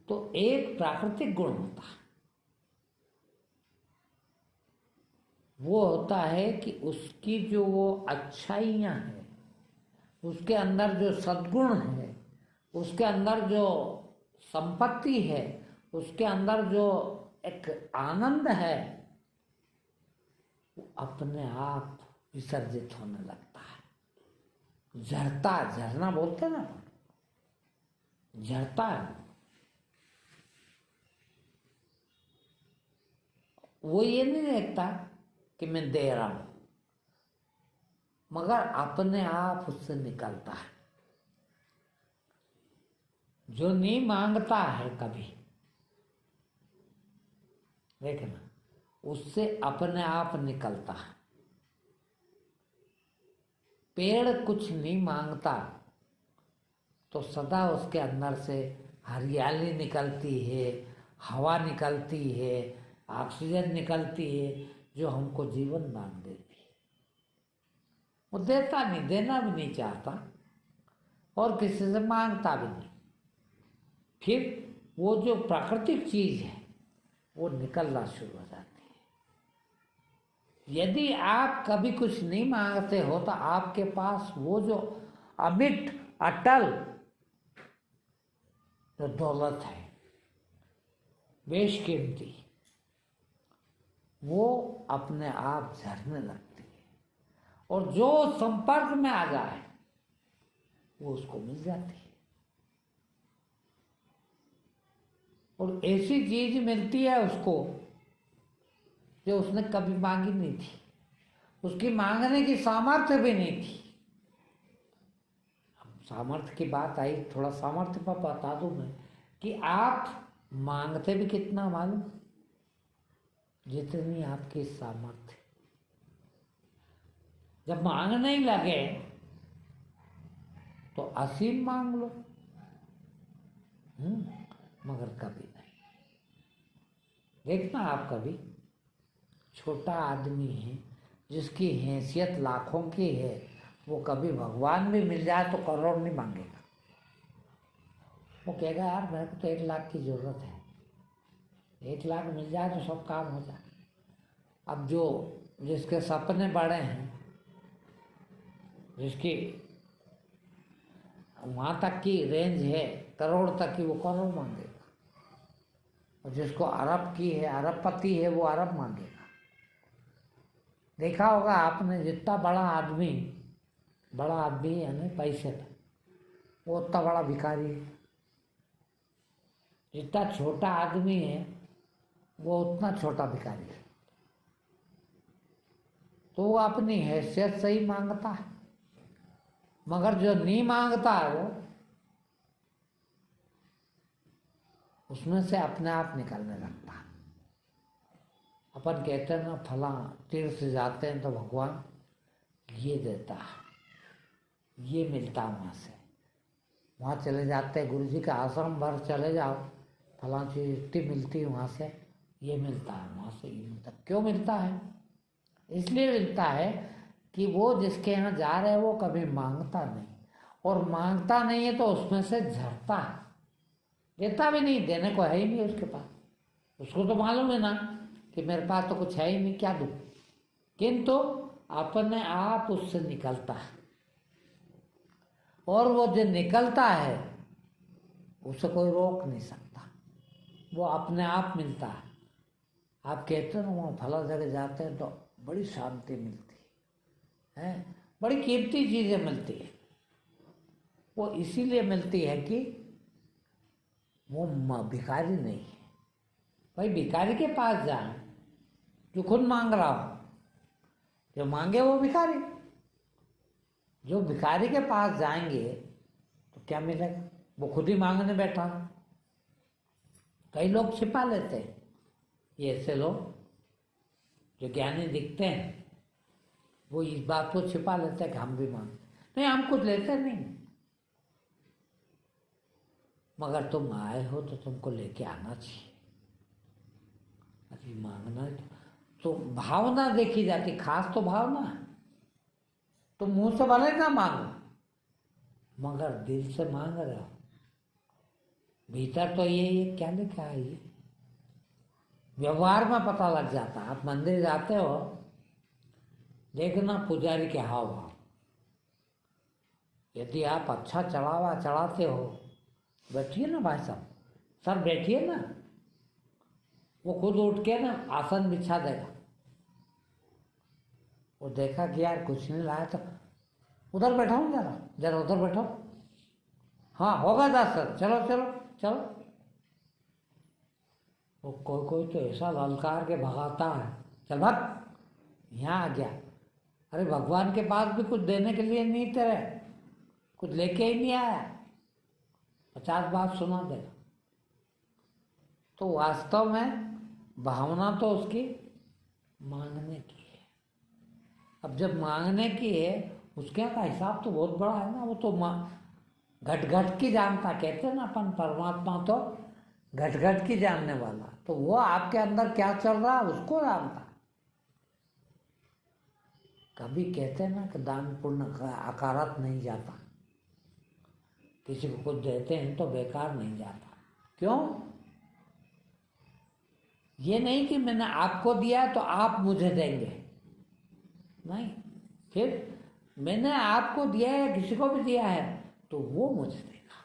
तो एक प्राकृतिक गुण होता है। वो होता है कि उसकी जो वो अच्छाइयाँ हैं, उसके अंदर जो सद्गुण है, उसके अंदर जो संपत्ति है, उसके अंदर जो एक आनंद है, वो अपने आप विसर्जित होने लगता है। झरता, झरना बोलते हैं ना, झरता है। वो ये नहीं देखता कि मैं दे रहा हूं, मगर अपने आप उससे निकलता है। जो नहीं मांगता है कभी, देखना, उससे अपने आप निकलता है। पेड़ कुछ नहीं मांगता तो सदा उसके अंदर से हरियाली निकलती है, हवा निकलती है, ऑक्सीजन निकलती है, जो हमको जीवन दान देती है। वो देता नहीं, देना भी नहीं चाहता और किसी से मांगता भी नहीं। फिर वो जो प्राकृतिक चीज है वो निकलना शुरू हो जाती है। यदि आप कभी कुछ नहीं मांगते हो तो आपके पास वो जो अमिट अटल जो दौलत है बेशकीमती, वो अपने आप झरने लगती है और जो संपर्क में आ जाए वो उसको मिल जाती है। और ऐसी चीज मिलती है उसको जो उसने कभी मांगी नहीं थी, उसकी मांगने की सामर्थ्य भी नहीं थी। सामर्थ्य की बात आई, थोड़ा सामर्थ्य पर बता दूं मैं कि आप मांगते भी कितना मालूम, जितनी आपकी सामर्थ्य। जब मांगने ही लगे तो असीम मांग लो, मगर कभी नहीं। देखना, आप कभी छोटा आदमी है जिसकी हैसियत लाखों की है, वो कभी भगवान भी मिल जाए तो करोड़ नहीं मांगेगा। वो कहेगा यार मेरे को तो 1 लाख की जरूरत है, 1 लाख मिल जाए तो सब काम हो जाए। अब जो जिसके सपने बड़े हैं, जिसकी वहाँ तक की रेंज है करोड़ तक की, वो करोड़ मांगेगा। और जिसको अरब की है, अरबपति है, वो अरब मांगेगा। देखा होगा आपने, जितना बड़ा आदमी है ना पैसे का, वो उतना बड़ा भिखारी है। जितना छोटा आदमी है वो उतना छोटा भिखारी है। तो वो अपनी हैसियत से ही मांगता है, मगर जो नहीं मांगता है वो उसमें से अपने आप निकलने लगता है। अपन कहते हैं ना, फला तीर्थ से जाते हैं तो भगवान ये देता है, ये मिलता है वहाँ से। वहाँ चले जाते हैं, गुरु जी का आश्रम भर चले जाओ, फला चीज इतनी मिलती है वहाँ से, ये मिलता है वहाँ से, ये मिलता। क्यों मिलता है? इसलिए मिलता है कि वो जिसके यहाँ जा रहे हैं वो कभी मांगता नहीं, और मांगता नहीं है तो उसमें से झरता है, देता भी नहीं, देने को है ही नहीं उसके पास। उसको तो मालूम है ना कि मेरे पास तो कुछ है ही नहीं, क्या दूं, किंतु अपने आप उससे निकलता है। और वो जो निकलता है उसे कोई रोक नहीं सकता, वो अपने आप मिलता है। आप कहते हो ना, वहाँ फला जगह जाते हैं तो बड़ी शांति मिलती है, बड़ी कीमती चीजें मिलती है। वो इसीलिए मिलती है कि वो भिखारी नहीं है। भाई भिखारी के पास जाए जो खुद मांग रहा हो, जो मांगे वो भिखारी। जो भिखारी के पास जाएंगे तो क्या मिलेगा? वो खुद ही मांगने बैठा। कई लोग छिपा लेते हैं, ये ऐसे लोग जो ज्ञानी दिखते हैं वो इस बात को छिपा लेते हैं कि हम भी मांगते नहीं, हम कुछ लेते नहीं। मगर तुम आए हो तो तुमको लेके आना चाहिए। अभी मांगना तो भावना देखी जाती, खास तो भावना। तुम मुंह से भले ना मांगो मगर दिल से मांग रहे हो। भीतर तो ये क्या लिखा है, ये व्यवहार में पता लग जाता है। आप मंदिर जाते हो, देखना पुजारी के हाव भाव। यदि आप अच्छा चढ़ावा चढ़ाते हो, बैठिए ना भाई साहब, सर बैठिए ना, वो खुद उठ के ना आसन बिछा देगा। वो देखा कि यार कुछ नहीं लाया तो उधर बैठाऊं, जरा जरा उधर बैठो, हाँ होगा दास सर, चलो चलो चलो। वो कोई कोई तो ऐसा ललकार के भगाता है, चल भाग, यहाँ आ गया। अरे भगवान के पास भी कुछ देने के लिए नहीं तेरे, कुछ लेके ही नहीं आया, 50 बात सुना देगा। तो वास्तव में भावना तो उसकी मांगने की है। अब जब मांगने की है, उसके का हिसाब तो बहुत बड़ा है ना। वो तो घट घट की जानता, कहते हैं ना अपन, परमात्मा तो घट घट की जानने वाला। तो वो आपके अंदर क्या चल रहा है उसको जानता। कभी कहते हैं ना कि दान पुण्य अकारत नहीं जाता, किसी को कुछ देते हैं तो बेकार नहीं जाता। क्यों? ये नहीं कि मैंने आपको दिया तो आप मुझे देंगे, नहीं। फिर मैंने आपको दिया है, किसी को भी दिया है, तो वो मुझे देगा।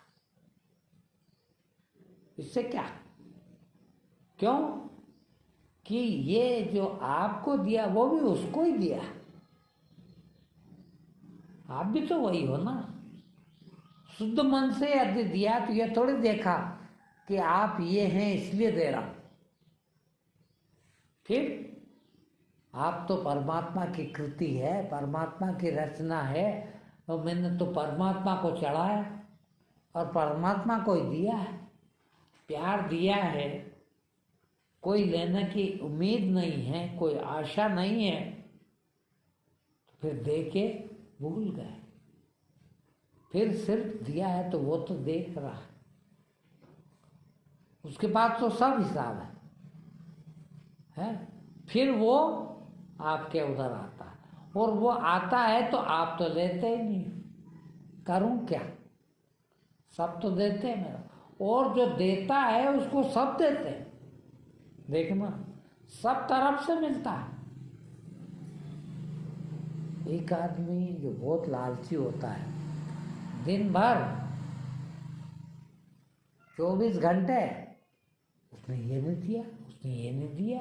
इससे क्या? क्यों कि ये जो आपको दिया वो भी उसको ही दिया। आप भी तो वही हो ना। शुद्ध मन से यदि दिया तो ये थोड़ी देखा कि आप ये हैं इसलिए दे रहा हूं। फिर आप तो परमात्मा की कृति है, परमात्मा की रचना है, और मैंने तो परमात्मा को चढ़ाया और परमात्मा को ही दिया है, प्यार दिया है। कोई लेने की उम्मीद नहीं है, कोई आशा नहीं है, तो फिर दे के भूल गए। फिर सिर्फ दिया है तो वो तो देख रहा है, उसके बाद तो सब हिसाब है। फिर वो आपके उधर आता है, और वो आता है तो आप तो लेते ही नहीं। करूं क्या? सब तो देते हैं मेरा, और जो देता है उसको सब देते हैं। देखना, सब तरफ से मिलता है। एक आदमी जो बहुत लालची होता है, दिन भर 24 घंटे उसने ये नहीं दिया, उसने ये नहीं दिया,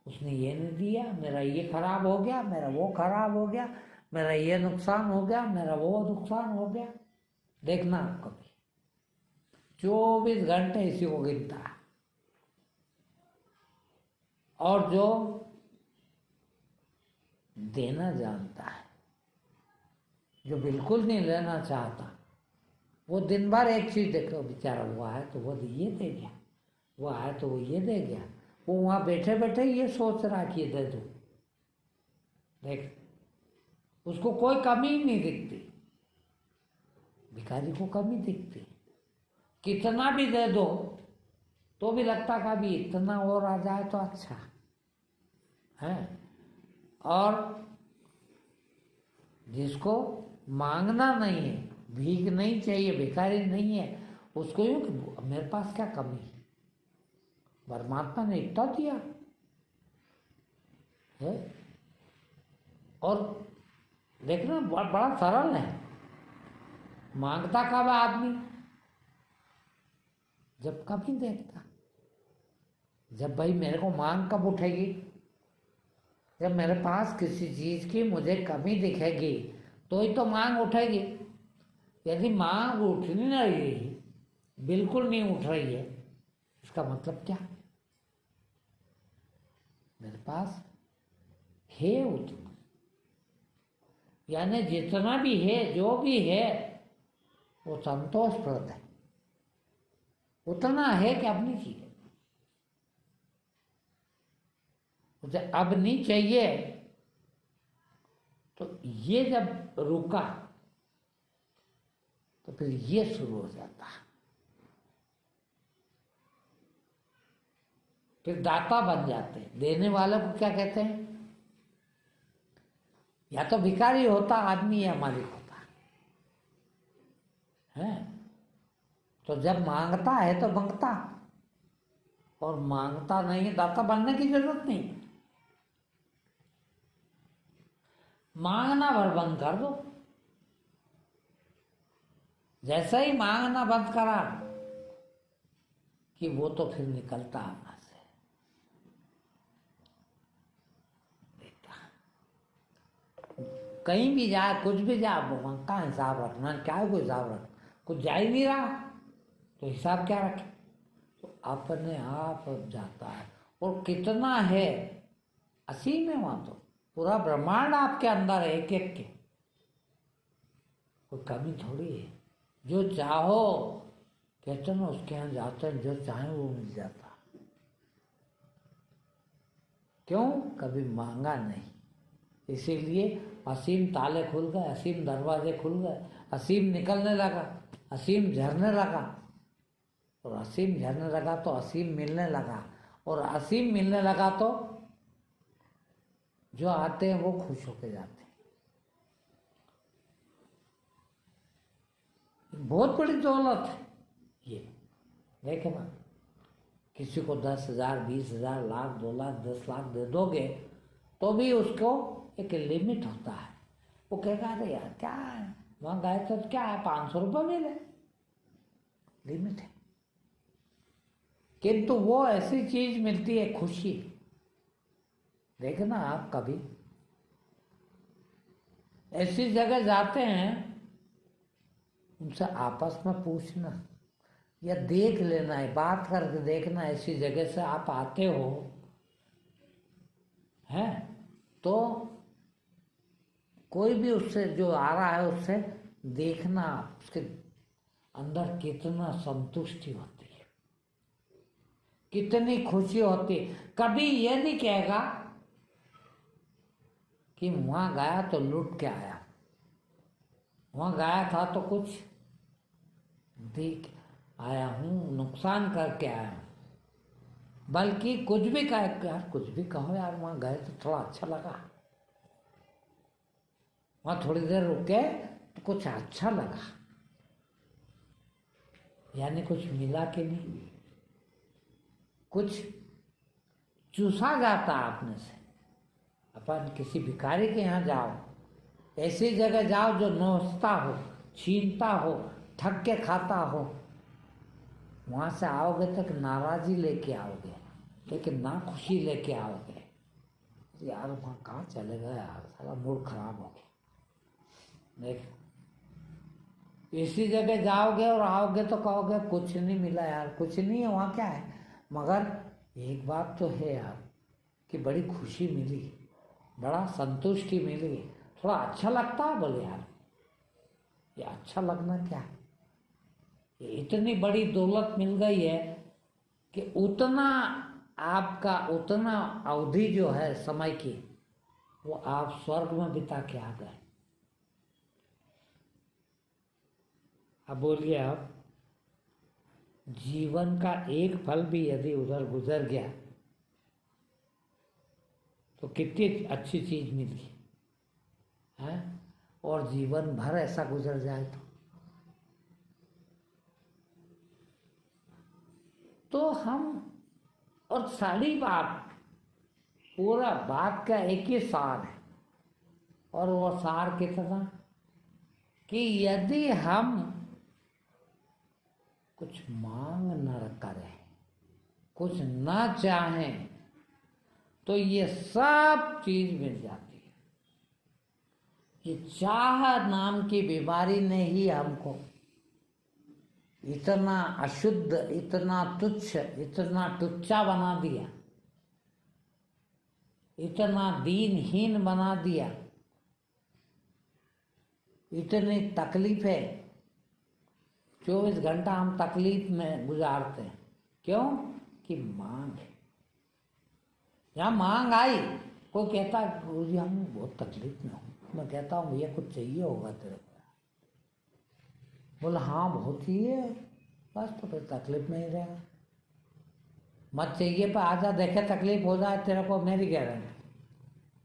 उसने ये नहीं दिया, मेरा ये खराब हो गया, मेरा वो खराब हो गया, मेरा ये नुकसान हो गया, मेरा वो नुकसान हो गया। देखना कभी 24 घंटे इसी को गिनता है। और जो देना जानता है, जो बिल्कुल नहीं लेना चाहता, वो दिन भर एक चीज देखो, बेचारा हुआ है तो वो ये दे गया, वो आया तो वो ये दे गया। वो वहां बैठे बैठे ये सोच रहा कि ये दे दो। देख, उसको कोई कमी ही नहीं दिखती। भिखारी को कमी दिखती, कितना भी दे दो तो भी लगता कि अभी इतना और आ जाए तो अच्छा है। और जिसको मांगना नहीं है, भीख नहीं चाहिए, भिखारी नहीं है, उसको यूं कि मेरे पास क्या कमी है, परमात्मा ने इतना दिया है। और देखना बड़ा सरल है। मांगता कब है आदमी? जब कभी देखता, जब भाई मेरे को मांग कब उठेगी, जब मेरे पास किसी चीज की मुझे कमी दिखेगी तो ही तो मांग उठेगी। यदि मांग उठ नहीं रही, बिल्कुल नहीं उठ रही है, इसका मतलब क्या? मेरे पास है उतना, यानी जितना भी है, जो भी है, वो संतोषप्रद है, उतना है कि अब नहीं चाहिए। मुझे अब नहीं चाहिए, तो ये जब रुका तो फिर ये शुरू हो जाता है। फिर दाता बन जाते हैं। देने वाले को क्या कहते हैं? या तो भिखारी होता आदमी या मालिक होता है। तो जब मांगता है तो मांगता, और मांगता नहीं है, दाता बनने की जरूरत नहीं। मांगना भर बंद कर दो। जैसे ही मांगना बंद करा कि वो तो फिर निकलता वहां से। कहीं भी जा, कुछ भी जा, भगवान का हिसाब रखना, क्या है कोई हिसाब रख, कुछ जा ही नहीं रहा तो हिसाब क्या रखे। तो अपने आप जाता है। और कितना है, असीम है वहाँ, तो पूरा ब्रह्मांड आपके अंदर है, एक एक के, कोई कमी थोड़ी है। जो चाहो कहते ना उसके यहाँ जाते हैं, जो चाहे वो मिल जाता। क्यों? कभी मांगा नहीं। इसीलिए असीम ताले खुल गए, असीम दरवाजे खुल गए, असीम निकलने लगा, असीम झरने लगा। और असीम झरने लगा तो असीम मिलने लगा, और असीम मिलने लगा तो जो आते हैं वो खुश होके जाते हैं। बहुत बड़ी दौलत है ये। देखे ना, किसी को 10,000, 20,000, लाख, 2 लाख, 10 लाख दे दोगे तो भी उसको एक लिमिट होता है। वो कहेगा अरे यार क्या है, वहाँ गए तो क्या है, 500 रुपये मिले, लिमिट है। किंतु वो ऐसी चीज मिलती है, खुशी। देखना आप कभी ऐसी जगह जाते हैं, उनसे आपस में पूछना या देख लेना है, बात करके देखना, ऐसी जगह से आप आते हो हैं तो कोई भी उससे जो आ रहा है उससे देखना उसके अंदर कितना संतुष्टि होती है, कितनी खुशी होती है। कभी ये नहीं कहेगा कि वहां गया तो लूट के आया, वहां गया था तो कुछ देख आया हूं, नुकसान करके आया हूं। बल्कि कुछ भी कहे, यार कुछ भी कहो यार, वहां गए तो थोड़ा अच्छा लगा, वहां थोड़ी देर रुके तो कुछ अच्छा लगा, यानी कुछ मिला कि नहीं, कुछ चूसा जाता आपने से। अपन किसी भिखारी के यहाँ जाओ, ऐसी जगह जाओ जो नोचता हो, छीनता हो, ठग के खाता हो, वहां से आओगे तक नाराजी लेके आओगे, लेकिन ना खुशी लेके आओगे। यार वहाँ कहाँ चले गए यार, सारा मूड खराब हो गया। देख, इसी जगह जाओगे और आओगे तो कहोगे कुछ नहीं मिला यार, कुछ नहीं है वहाँ, क्या है। मगर एक बात तो है यार कि बड़ी खुशी मिली, बड़ा संतुष्टि मिली, थोड़ा अच्छा लगता है। बोले यार ये अच्छा लगना क्या है, ये इतनी बड़ी दौलत मिल गई है कि उतना आपका उतना अवधि जो है समय की, वो आप स्वर्ग में बिता के आ गए। अब बोलिए आप, जीवन का एक पल भी यदि उधर गुजर गया तो कितनी अच्छी चीज मिली है, और जीवन भर ऐसा गुजर जाए तो हम, और सारी बात, पूरा बात का एक ही सार है, और वो सार कितना कि यदि हम कुछ मांग न करें, कुछ न चाहें, तो ये सब चीज मिल जाती है। ये चाह नाम की बीमारी ने ही हमको इतना अशुद्ध, इतना तुच्छ, इतना टुच्चा बना दिया, इतना दीनहीन बना दिया, इतनी तकलीफें, 24 घंटा हम तकलीफ में गुजारते हैं। क्यों? कि मांग है। यहाँ मांग आई, कोई कहता गुरुजी हम बहुत तकलीफ में हूँ, मैं कहता हूँ भैया कुछ चाहिए होगा तेरे को। बोला हाँ बहुत चाहिए, बस तो फिर तकलीफ में ही रहेगा। मत चाहिए पर आजा, देखे तकलीफ हो जाए तेरे को, मेरी गारंटी,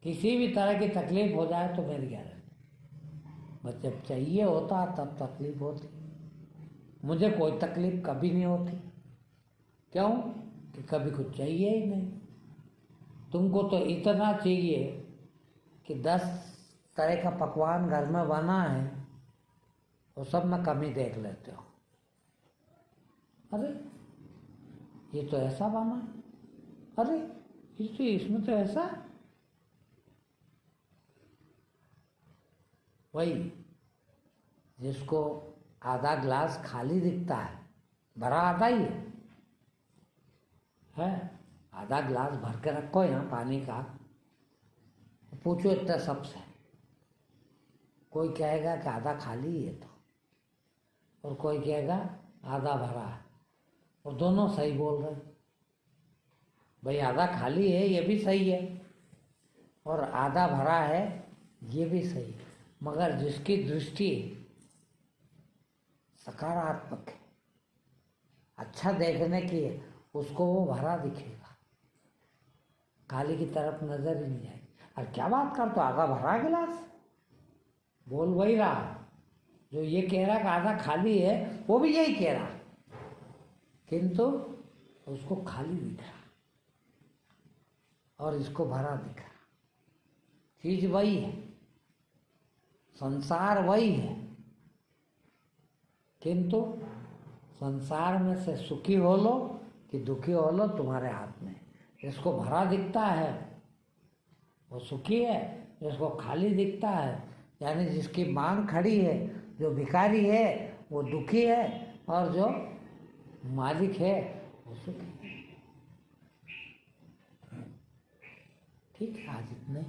किसी भी तरह की तकलीफ हो जाए तो मेरी गारंटी। बस जब चाहिए होता तब तकलीफ होती, मुझे कोई तकलीफ कभी नहीं होती। क्यों? कि कभी कुछ चाहिए ही नहीं। तुमको तो इतना चाहिए कि 10 तरह का पकवान घर में बना है, वो सब में कमी देख लेते हो। अरे ये तो ऐसा बना, अरे इसमें तो ऐसा, वही जिसको आधा ग्लास खाली दिखता है, भरा आधा ही है, है, आधा गिलास भर के रखो यहाँ पानी का, पूछो इतना सबसे, कोई कहेगा कि आधा खाली है तो, और कोई कहेगा आधा भरा है, और दोनों सही बोल रहे। भाई आधा खाली है ये भी सही है, और आधा भरा है ये भी सही है, मगर जिसकी दृष्टि सकारात्मक है, अच्छा देखने की है, उसको वो भरा दिखेगा, खाली की तरफ नजर ही नहीं आएगी। और क्या बात कर, तो आधा भरा गिलास बोल वही रहा, जो ये कह रहा कि आधा खाली है वो भी यही कह रहा, किंतु उसको खाली दिख रहा और इसको भरा दिख रहा। चीज वही है, संसार वही है, किंतु संसार में से सुखी हो लो कि दुखी हो लो तुम्हारे हाथ में। जिसको भरा दिखता है वो सुखी है, जिसको खाली दिखता है यानी जिसकी मांग खड़ी है, जो भिखारी है वो दुखी है, और जो मालिक है वो सुखी है। ठीक है, आज इतने।